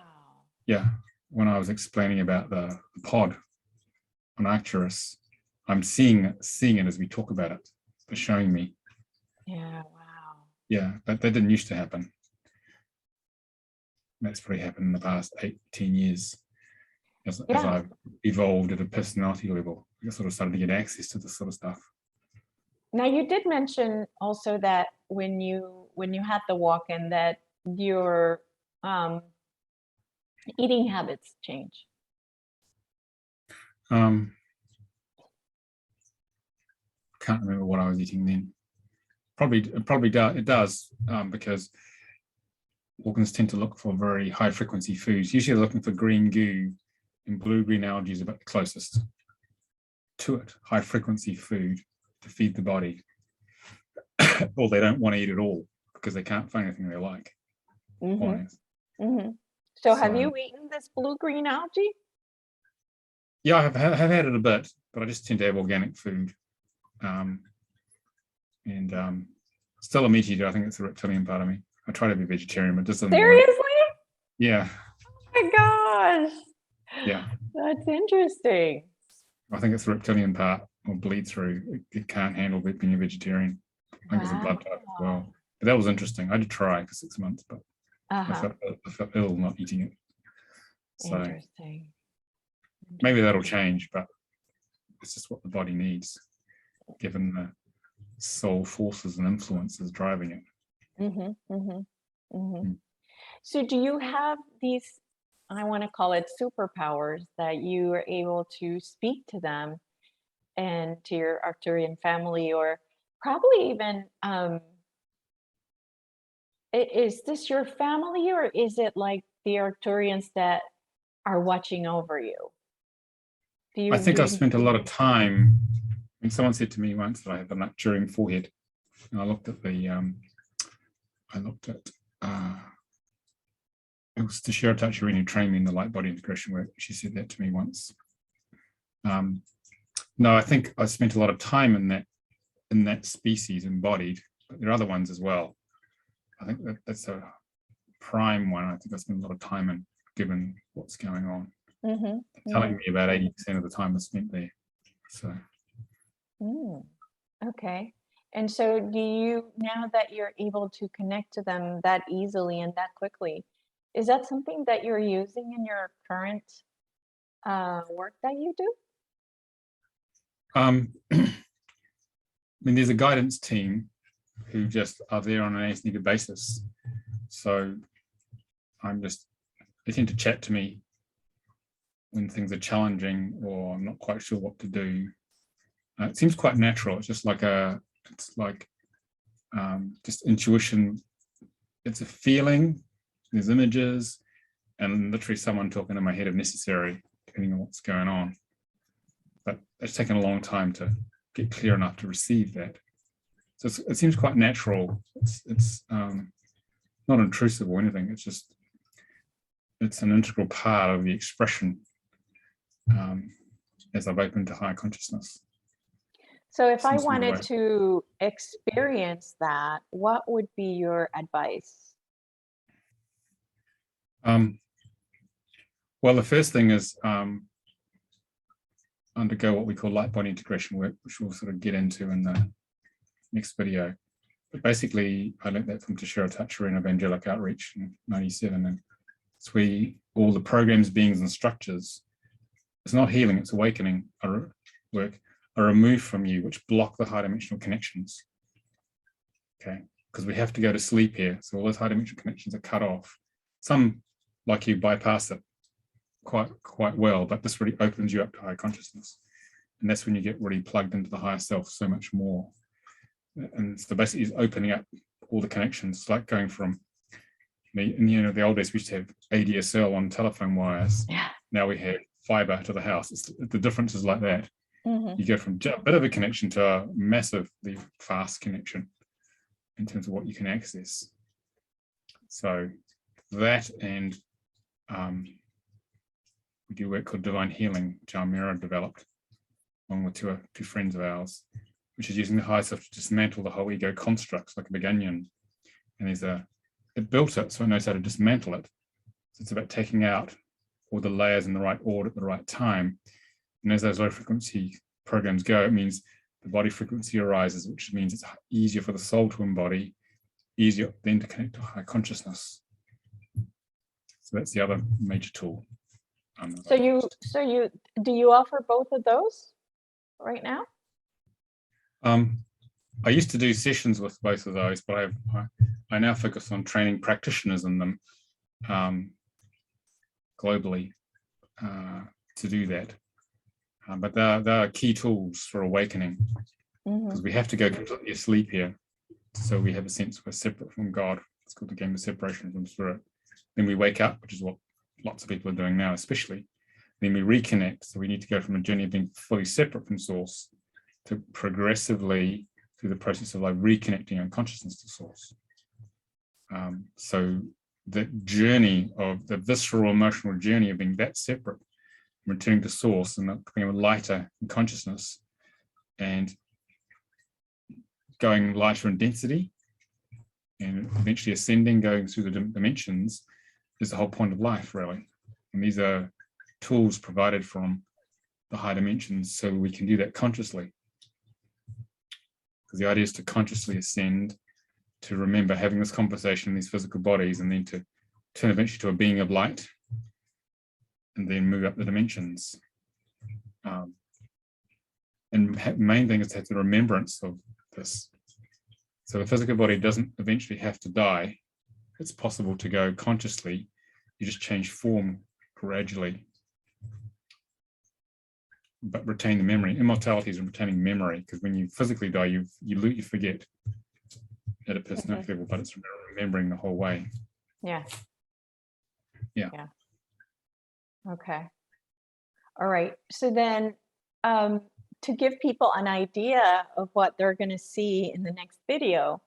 [SPEAKER 2] Yeah. When I was explaining about the pod on Arcturus, I'm seeing it as we talk about it. They're showing me.
[SPEAKER 1] Yeah, wow.
[SPEAKER 2] Yeah, but that didn't used to happen. That's probably happened in the past 18 years as I've evolved at a personality level. I sort of started to get access to this sort of stuff.
[SPEAKER 1] Now, you did mention also that when you had the walk-in that your eating habits change.
[SPEAKER 2] Can't remember what I was eating then. It does because walk-ins tend to look for very high frequency foods. Usually they're looking for green goo, and blue-green algae is about the closest to it. High frequency food to feed the body. Or they don't want to eat at all because they can't find anything they like.
[SPEAKER 1] Mm-hmm. Mm-hmm. So have you eaten this blue-green algae?
[SPEAKER 2] Yeah, I have had it a bit, but I just tend to have organic food. Still a meat eater. I think it's the reptilian part of me. I try to be vegetarian, but it just doesn't
[SPEAKER 1] Seriously?
[SPEAKER 2] work. Yeah.
[SPEAKER 1] Oh my gosh.
[SPEAKER 2] Yeah.
[SPEAKER 1] That's interesting.
[SPEAKER 2] I think it's the reptilian part or bleed through. It can't handle being a vegetarian. I think it's a blood type as well. But that was interesting. I did try for 6 months, but I felt ill not eating it. So
[SPEAKER 1] interesting.
[SPEAKER 2] Maybe that'll change, but it's just what the body needs, given the soul forces and influences driving it.
[SPEAKER 1] So do you have these, I want to call it superpowers, that you are able to speak to them and to your Arcturian family, or probably even, is this your family, or is it like the Arcturians that are watching over you?
[SPEAKER 2] I think I've spent a lot of time, when someone said to me once that I have an Arcturian forehead, and I looked at it was Tashira Tachirin who trained me in the light body integration work. She said that to me once. No, I think I spent a lot of time in that species embodied, but there are other ones as well. I think that's a prime one. I think I spent a lot of time in, given what's going on. Telling me about 80% of the time I spent there. So.
[SPEAKER 1] Okay. And so do you, now that you're able to connect to them that easily and that quickly, is that something that you're using in your current work that you do?
[SPEAKER 2] I mean, there's a guidance team who just are there on an as-needed basis. So they tend to chat to me when things are challenging or I'm not quite sure what to do. It seems quite natural. It's just like just intuition. It's a feeling. There's images, and literally someone talking in my head if necessary, depending on what's going on. But it's taken a long time to get clear enough to receive that. So it seems quite natural. It's not intrusive or anything. It's an integral part of the expression as I've opened to higher consciousness.
[SPEAKER 1] So if I
[SPEAKER 2] Seems to be the
[SPEAKER 1] wanted
[SPEAKER 2] way.
[SPEAKER 1] to experience that, what would be your advice?
[SPEAKER 2] Well, the first thing is undergo what we call light body integration work, which we'll sort of get into in the next video. But basically, I learned that from ARCTURIAN of Angelic Outreach in '97, and it's all the programs, beings, and structures. It's not healing; it's awakening work are removed from you, which block the high dimensional connections. Okay, because we have to go to sleep here, so all those high dimensional connections are cut off. Some, like you, bypass it quite well, but this really opens you up to higher consciousness, and that's when you get really plugged into the higher self so much more. And so basically, it's opening up all the connections. It's like going from the old days we used to have ADSL on telephone wires.
[SPEAKER 1] Yeah.
[SPEAKER 2] Now we have fiber to the house. The difference is like that.
[SPEAKER 1] Mm-hmm.
[SPEAKER 2] You go from a bit of a connection to a massively fast connection in terms of what you can access. So that, and we do work called Divine Healing, which Almira developed along with two friends of ours, which is using the higher self to dismantle the whole ego constructs like a big onion. And it built it, so it knows how to dismantle it. So it's about taking out all the layers in the right order at the right time. And as those low frequency programs go, it means the body frequency arises, which means it's easier for the soul to embody, easier then to connect to high consciousness. So that's the other major tool.
[SPEAKER 1] So do you offer both of those right now?
[SPEAKER 2] I used to do sessions with both of those, but I now focus on training practitioners in them globally to do that. But they are key tools for awakening, because we have to go completely asleep here. So we have a sense we're separate from God. It's called the game of separation from spirit. Then we wake up, which is what lots of people are doing now, especially. Then we reconnect. So we need to go from a journey of being fully separate from source to progressively through the process of like reconnecting our consciousness to source. So the journey of the visceral emotional journey of being that separate, returning to source and becoming lighter in consciousness and going lighter in density and eventually ascending, going through the dimensions, is the whole point of life, really. And these are tools provided from the high dimensions so we can do that consciously. Because the idea is to consciously ascend, to remember having this conversation in these physical bodies, and then to turn eventually to a being of light, and then move up the dimensions. And the main thing is to have the remembrance of this. So the physical body doesn't eventually have to die. It's possible to go consciously. You just change form gradually, but retain the memory. Immortality is retaining memory, because when you physically die, you forget at a personality level, but it's remembering the whole way.
[SPEAKER 1] Yeah.
[SPEAKER 2] Yeah.
[SPEAKER 1] Okay. All right. So then, to give people an idea of what they're going to see in the next video,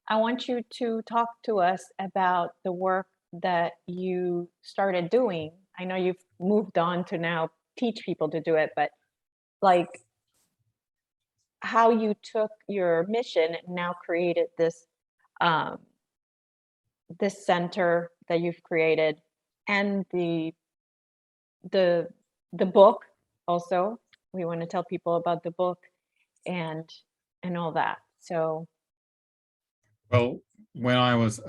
[SPEAKER 1] I want you to talk to us about the work that you started doing. I know you've moved on to now teach people to do it, but like how you took your mission and now created this this center that you've created, and the book also. We want to tell people about the book and all that. So,
[SPEAKER 2] well, when I was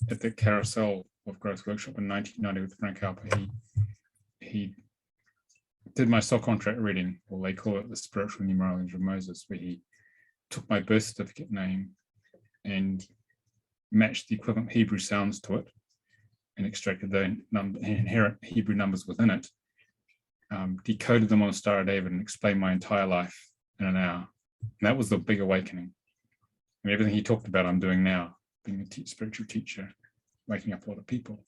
[SPEAKER 2] at the Carousel of Growth workshop in 1990 with Frank Harper, he did my soul contract reading, or they call it the spiritual numerology of Moses, where he took my birth certificate name and matched the equivalent Hebrew sounds to it and extracted the inherent Hebrew numbers within it, decoded them on a Star of David, and explained my entire life in an hour. And that was the big awakening. And everything he talked about, I'm doing now, being a spiritual teacher, waking up a lot of people.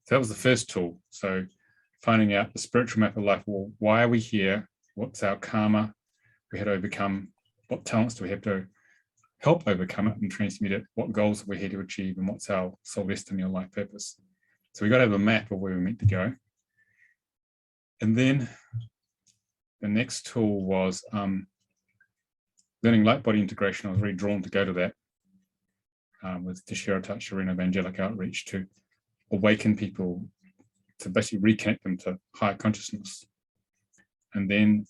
[SPEAKER 2] So that was the first tool. So finding out the spiritual map of life. Well, why are we here? What's our karma we had to overcome? What talents do we have to help overcome it and transmute it, what goals we're here to achieve, and what's our soul destiny or life purpose. So we got to have a map of where we're meant to go. And then the next tool was learning light body integration. I was really drawn to go to that with Teshera Touch Arena of Angelic Outreach to awaken people, to basically reconnect them to higher consciousness. And then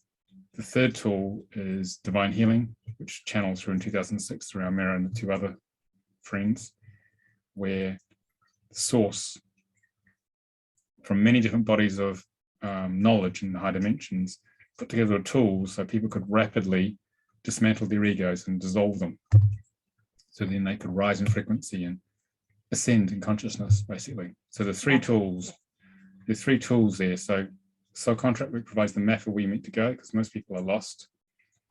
[SPEAKER 2] the third tool is divine healing, which channeled through in 2006 through our mirror and the two other friends, where the source from many different bodies of knowledge in the high dimensions put together tools so people could rapidly dismantle their egos and dissolve them. So then they could rise in frequency and ascend in consciousness, basically. So there's three tools. There's three tools there. So Soul Contract Work provides the map of where you meant to go, because most people are lost,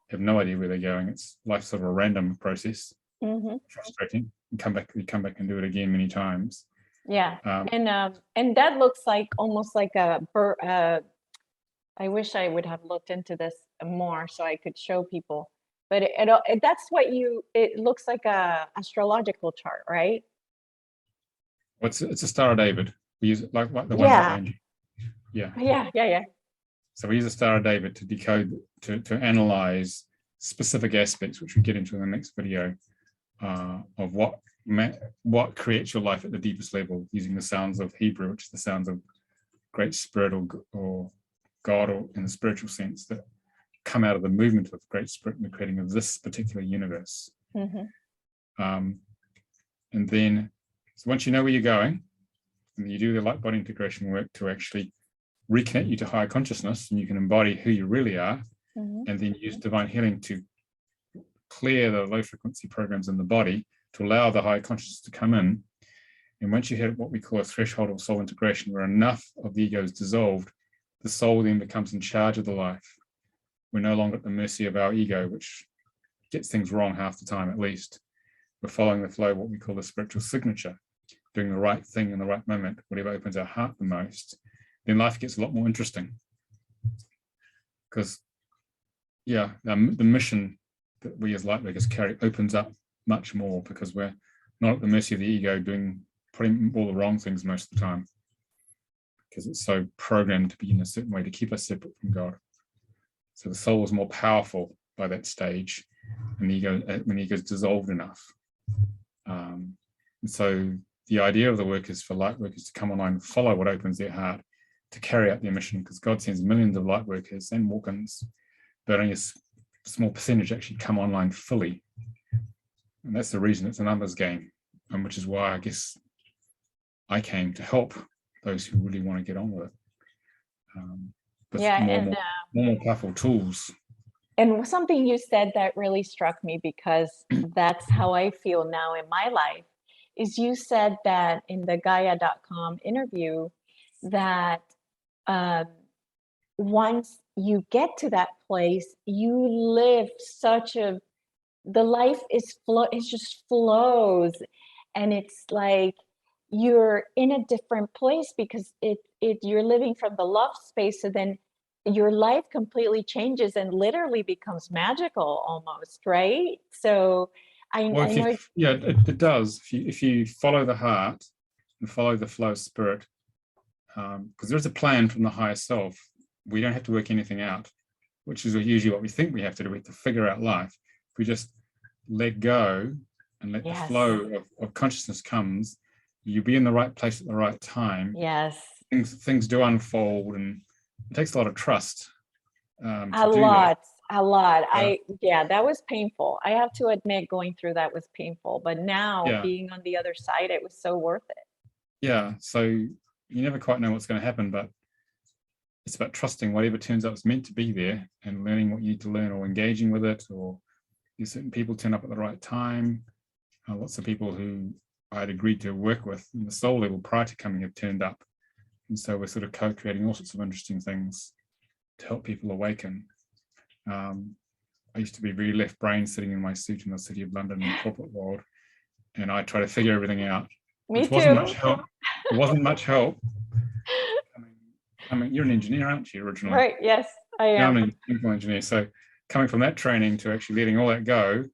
[SPEAKER 2] have no idea where they're going. It's life's sort of a random process, frustrating. You come back and do it again many times.
[SPEAKER 1] Yeah, and that looks like almost like I wish I would have looked into this more so I could show people. But that's what it looks like a astrological chart, right?
[SPEAKER 2] Well, it's a Star of David. We use it like the one behind you. Yeah. So we use a Star of David to decode, to analyze specific aspects, which we get into in the next video, of what creates your life at the deepest level, using the sounds of Hebrew, which is the sounds of Great Spirit or God, or in the spiritual sense, that come out of the movement of Great Spirit in the creating of this particular universe. And then, so once you know where you're going, and you do the light body integration work to actually reconnect you to higher consciousness, and you can embody who you really are, and then use divine healing to clear the low frequency programs in the body to allow the higher consciousness to come in. And once you hit what we call a threshold of soul integration, where enough of the ego is dissolved, the soul then becomes in charge of the life. We're no longer at the mercy of our ego, which gets things wrong half the time at least. We're following the flow, what we call the spiritual signature, doing the right thing in the right moment, whatever opens our heart the most. Then life gets a lot more interesting. Because, the mission that we as lightworkers carry opens up much more, because we're not at the mercy of the ego putting all the wrong things most of the time, because it's so programmed to be in a certain way to keep us separate from God. So the soul is more powerful by that stage, and the ego, when the ego is dissolved enough. And so the idea of the work is for light workers to come online and follow what opens their heart, to carry out their mission, because God sends millions of light workers and walk-ins, but only a small percentage actually come online fully. And that's the reason it's a numbers game, and which is why I guess I came to help those who really want to get on with it. With more powerful tools.
[SPEAKER 1] And something you said that really struck me, because that's how I feel now in my life, is you said that in the Gaia.com interview that once you get to that place, you live the life it just flows, and it's like you're in a different place, because you're living from the love space. So then your life completely changes and literally becomes magical almost, right? So I know
[SPEAKER 2] it does. If you follow the heart and follow the flow of spirit, because there's a plan from the higher self. We don't have to work anything out, which is usually what we think we have to do. We have to figure out life. If we just let go and let the flow of consciousness comes, you'll be in the right place at the right time.
[SPEAKER 1] Yes.
[SPEAKER 2] Things do unfold, and it takes a lot of trust.
[SPEAKER 1] A lot. That was painful. I have to admit, going through that was painful, but now being on the other side, it was so worth it. Yeah.
[SPEAKER 2] So you never quite know what's going to happen, but it's about trusting whatever turns out is meant to be there, and learning what you need to learn, or engaging with it, or certain people turn up at the right time. Lots of people who I had agreed to work with in the soul level prior to coming have turned up. And so we're sort of co-creating all sorts of interesting things to help people awaken. I used to be very left brain, sitting in my suit in the city of London in the corporate world, and I try to figure everything out.
[SPEAKER 1] Me too.
[SPEAKER 2] Wasn't much help. It wasn't much help. I mean, you're an engineer, aren't you, originally?
[SPEAKER 1] Right, yes, I am.
[SPEAKER 2] Yeah, I'm an chemical engineer. So coming from that training to actually letting all that go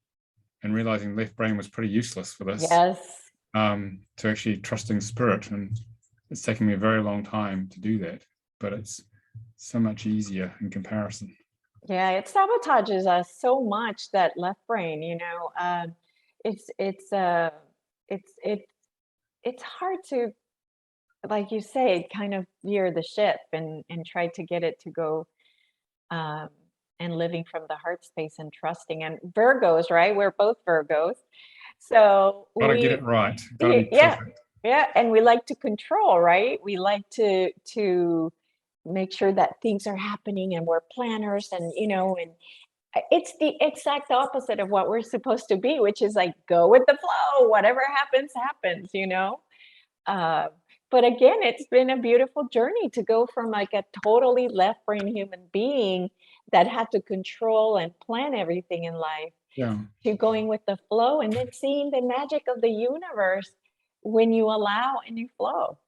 [SPEAKER 2] and realizing left brain was pretty useless for this.
[SPEAKER 1] Yes.
[SPEAKER 2] To actually trusting spirit, and it's taken me a very long time to do that, but it's so much easier in comparison.
[SPEAKER 1] Yeah, it sabotages us so much, that left brain, it's hard to, like you say, kind of veer the ship and try to get it to go, and living from the heart space and trusting. And Virgos, right? We're both Virgos. So
[SPEAKER 2] Gotta get it right. Gotta be
[SPEAKER 1] yeah,
[SPEAKER 2] perfect.
[SPEAKER 1] yeah, and we like to control, right? We like to make sure that things are happening, and we're planners, and and it's the exact opposite of what we're supposed to be, which is like, go with the flow, whatever happens, happens, but again, it's been a beautiful journey to go from like a totally left brain human being that had to control and plan everything in life,
[SPEAKER 2] Yeah.
[SPEAKER 1] to going with the flow, and then seeing the magic of the universe when you allow and you flow.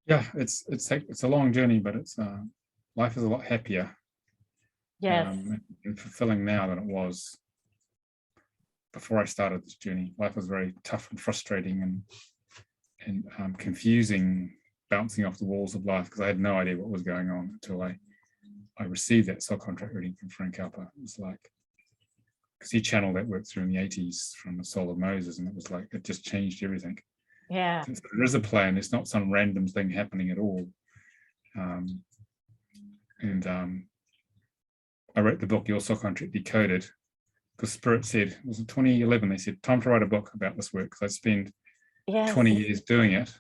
[SPEAKER 2] Yeah, it's a long journey, but it's life is a lot happier,
[SPEAKER 1] Yes.
[SPEAKER 2] and fulfilling now than it was before I started this journey. Life was very tough and frustrating and confusing, bouncing off the walls of life, because I had no idea what was going on until I received that soul contract reading from Frank Alper. It was like, because he channeled that work through in the 80s from the Soul of Moses, and it was like, it just changed everything.
[SPEAKER 1] Yeah.
[SPEAKER 2] So there is a plan. It's not some random thing happening at all. I wrote the book Your Soul Contract Decoded, because Spirit said, it was in 2011, they said, time to write a book about this work, because I spent 20 years doing it.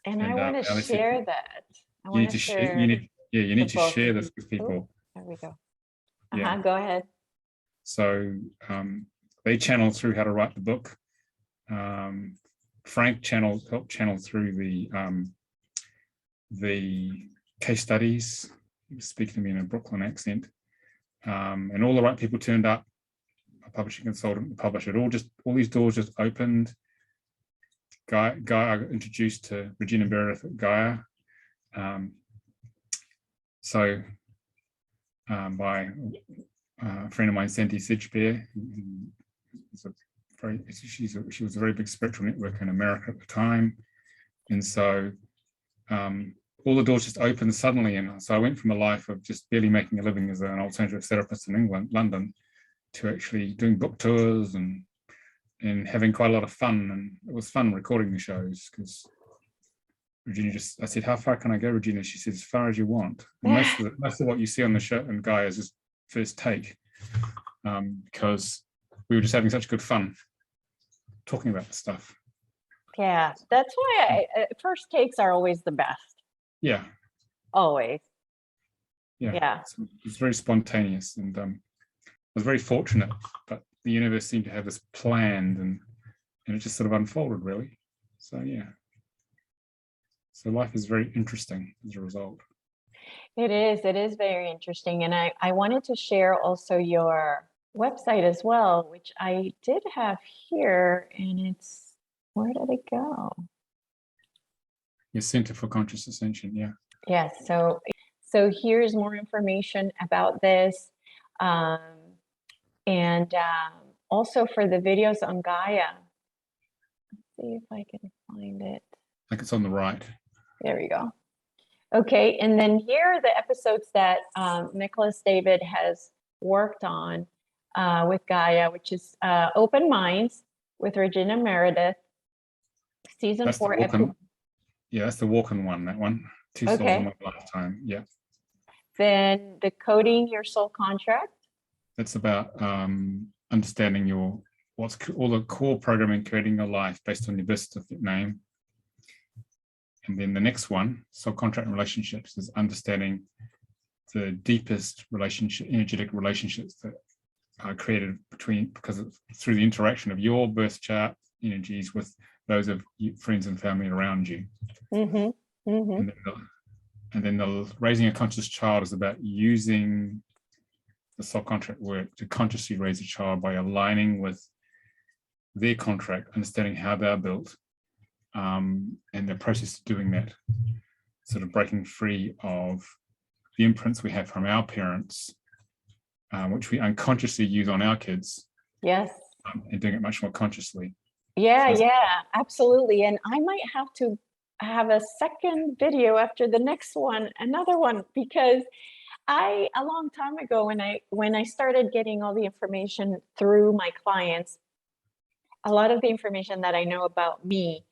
[SPEAKER 1] And I want to share that. I want to share.
[SPEAKER 2] You need to share this with people.
[SPEAKER 1] There we go.
[SPEAKER 2] Yeah.
[SPEAKER 1] Go ahead.
[SPEAKER 2] So they channeled through how to write the book. Frank helped channel through the case studies. He was speaking to me in a Brooklyn accent, and all the right people turned up. A publishing consultant, the publisher, all these doors just opened. Gaia got introduced to Regina Meredith at Gaia. By a friend of mine, Santi Sidgebear, she was a very big spiritual network in America at the time, and so all the doors just opened suddenly. And so I went from a life of just barely making a living as an alternative therapist in London, to actually doing book tours and having quite a lot of fun. And it was fun recording the shows, because Regina I said, how far can I go, Regina? She said, as far as you want. And most of what you see on the show and Gaia is just first take, because we were just having such good fun talking about the stuff.
[SPEAKER 1] Yeah, that's why first takes are always the best.
[SPEAKER 2] Yeah.
[SPEAKER 1] Always.
[SPEAKER 2] Yeah. It's very spontaneous, and I was very fortunate, but the universe seemed to have this planned, and it just sort of unfolded, really. So yeah. So life is very interesting as a result.
[SPEAKER 1] It is very interesting. And I wanted to share also your website as well, which I did have here, and it's, where did it go?
[SPEAKER 2] Your Center for Conscious Ascension, yeah.
[SPEAKER 1] Yes, so here's more information about this. And also for the videos on Gaia. Let's see if I can find it.
[SPEAKER 2] I think it's on the right.
[SPEAKER 1] There we go. Okay, and then here are the episodes that Nicolas David has worked on with Gaia, which is Open Minds with Regina Meredith, season 4.
[SPEAKER 2] Yeah, that's the walk-in one, that one. 2 souls in one lifetime, yeah.
[SPEAKER 1] Then Decoding Your Soul Contract.
[SPEAKER 2] That's about understanding what's all the core programming creating your life based on your birth certificate name. And then the next one, Soul Contract and Relationships, is understanding the deepest energetic relationships that are created through the interaction of your birth chart energies with those of friends and family around you. Mm-hmm. Mm-hmm. And then the Raising a Conscious Child is about using the soul contract work to consciously raise a child by aligning with their contract, understanding how they're built, and the process of doing that, sort of breaking free of the imprints we have from our parents, which we unconsciously use on our kids,
[SPEAKER 1] Yes.
[SPEAKER 2] And doing it much more consciously.
[SPEAKER 1] Yeah,
[SPEAKER 2] So
[SPEAKER 1] yeah, absolutely. And I might have to have a second video after the next one, another one, because a long time ago, when I started getting all the information through my clients, a lot of the information that I know about me,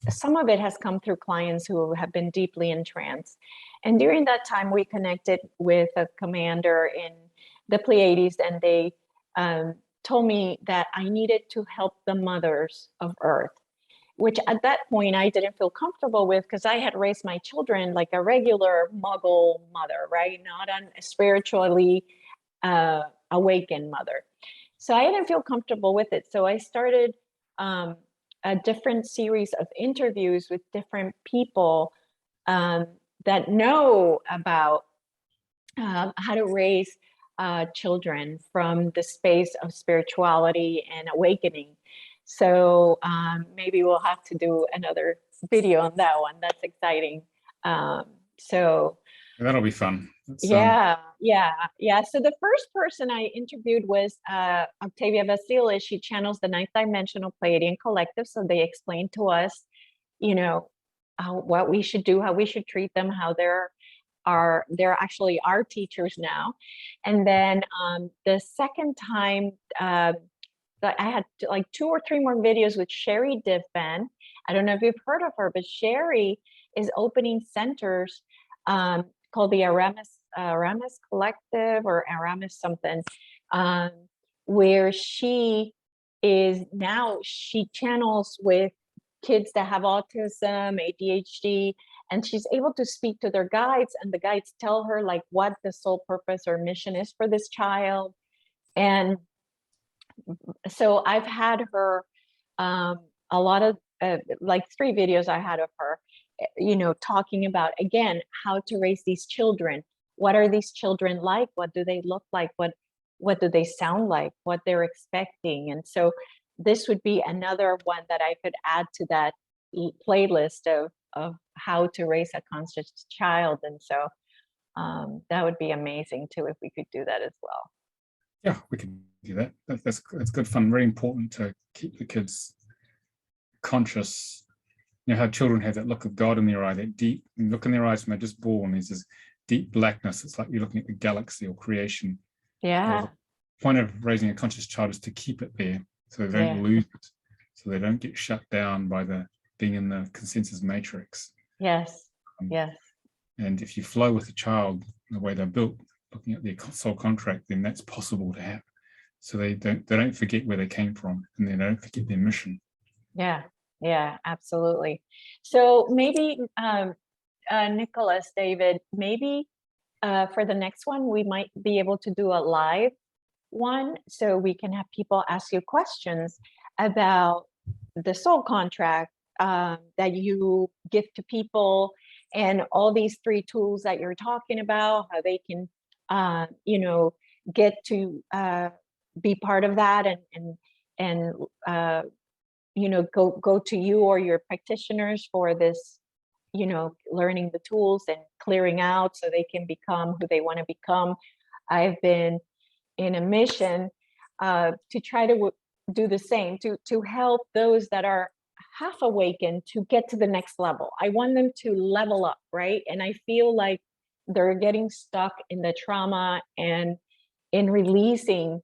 [SPEAKER 1] some of it has come through clients who have been deeply in trance. And during that time, we connected with a commander in the Pleiades, and they told me that I needed to help the mothers of Earth, which at that point I didn't feel comfortable with, because I had raised my children like a regular Muggle mother, right? Not a spiritually awakened mother. So I didn't feel comfortable with it. So I started a different series of interviews with different people that know about how to raise children from the space of spirituality and awakening. So maybe we'll have to do another video on that one. That's exciting. So
[SPEAKER 2] that'll be fun.
[SPEAKER 1] yeah. So the first person I interviewed was Octavia Vasilis. She channels the ninth dimensional Pleiadian collective. So they explained to us, what we should do, how we should treat them, how they're actually our teachers now. And then the second time, I had like 2 or 3 more videos with Sherry Divban. I don't know if you've heard of her, but Sherry is opening centers called the Aramis Collective, or Aramis something, where she channels with kids that have autism, ADHD, and she's able to speak to their guides, and the guides tell her like what the soul purpose or mission is for this child. And so I've had her a lot of like 3 videos I had of her, talking about, again, how to raise these children. What are these children like? What do they look like? What do they sound like? What they're expecting? And so this would be another one that I could add to that playlist of how to raise a conscious child. And so that would be amazing too, if we could do that as well.
[SPEAKER 2] Yeah, we can do that. That's good fun. Very important to keep the kids conscious. How children have that look of God in their eye, that deep look in their eyes when they're just born. There's this deep blackness. It's like you're looking at the galaxy or creation.
[SPEAKER 1] Yeah.
[SPEAKER 2] The point of raising a conscious child is to keep it there, so they don't lose it, so they don't get shut down by being in the consensus matrix.
[SPEAKER 1] Yes. Yes.
[SPEAKER 2] And if you flow with the child the way they're built, looking at their soul contract, then that's possible to happen. So they don't forget where they came from, and they don't forget their mission.
[SPEAKER 1] Yeah, absolutely. So maybe Nicolas David, maybe for the next one we might be able to do a live one, so we can have people ask you questions about the soul contract that you give to people, and all these 3 tools that you're talking about, how they can get to be part of that, and go to you or your practitioners for this, learning the tools and clearing out so they can become who they want to become. I've been in a mission to try to do the same, to help those that are half awakened to get to the next level. I want them to level up, right? And I feel like they're getting stuck in the trauma, and in releasing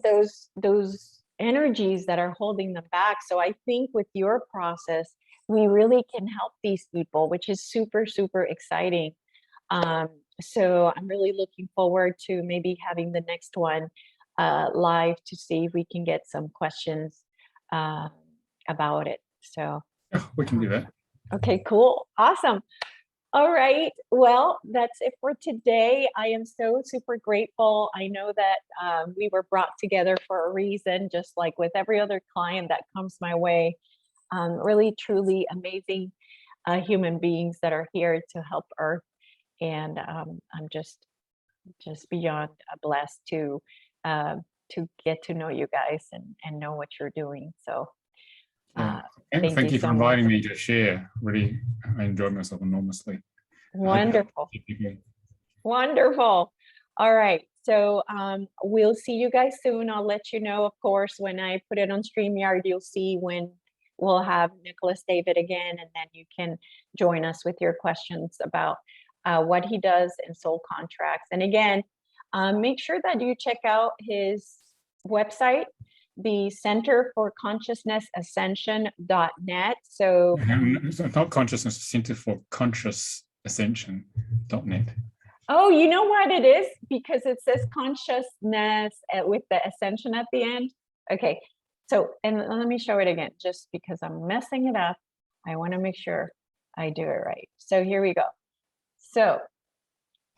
[SPEAKER 1] those energies that are holding them back. So I think with your process, we really can help these people, which is super, super exciting. So I'm really looking forward to maybe having the next one live, to see if we can get some questions about it. So
[SPEAKER 2] yeah, we can do that.
[SPEAKER 1] Okay, cool. Awesome. All right. Well, that's it for today. I am so super grateful. I know that we were brought together for a reason, just like with every other client that comes my way. Really, truly amazing human beings that are here to help Earth. And I'm just beyond blessed to get to know you guys and know what you're doing. So
[SPEAKER 2] thank you for inviting me to share. Really, I enjoyed myself enormously.
[SPEAKER 1] Wonderful. Wonderful. All right. So we'll see you guys soon. I'll let you know, of course, when I put it on StreamYard, you'll see when we'll have Nicolas David again, and then you can join us with your questions about what he does in soul contracts. And again, make sure that you check out his website, the Center for Consciousness Ascension.net. So
[SPEAKER 2] It's not consciousness, Center for Conscious Ascension.net.
[SPEAKER 1] oh, you know what it is? Because it says consciousness with the ascension at the end. Okay, so, and let me show it again, just because I'm messing it up. I want to make sure I do it right. So here we go. So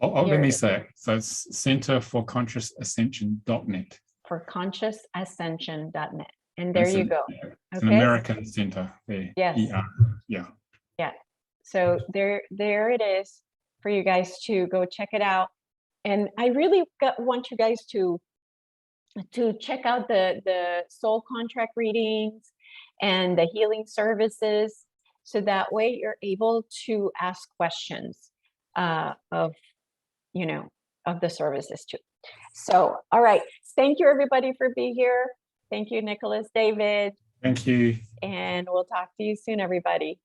[SPEAKER 2] Let me say it. So it's Center for Conscious Ascension.net.
[SPEAKER 1] For consciousascension.net. And there you go.
[SPEAKER 2] It's an American center there.
[SPEAKER 1] Yes.
[SPEAKER 2] Yeah.
[SPEAKER 1] Yeah. So there it is for you guys to go check it out. And I really want you guys to check out the soul contract readings and the healing services, so that way you're able to ask questions of the services too. So, all right. Thank you, everybody, for being here. Thank you, Nicolas David.
[SPEAKER 2] Thank you.
[SPEAKER 1] And we'll talk to you soon, everybody.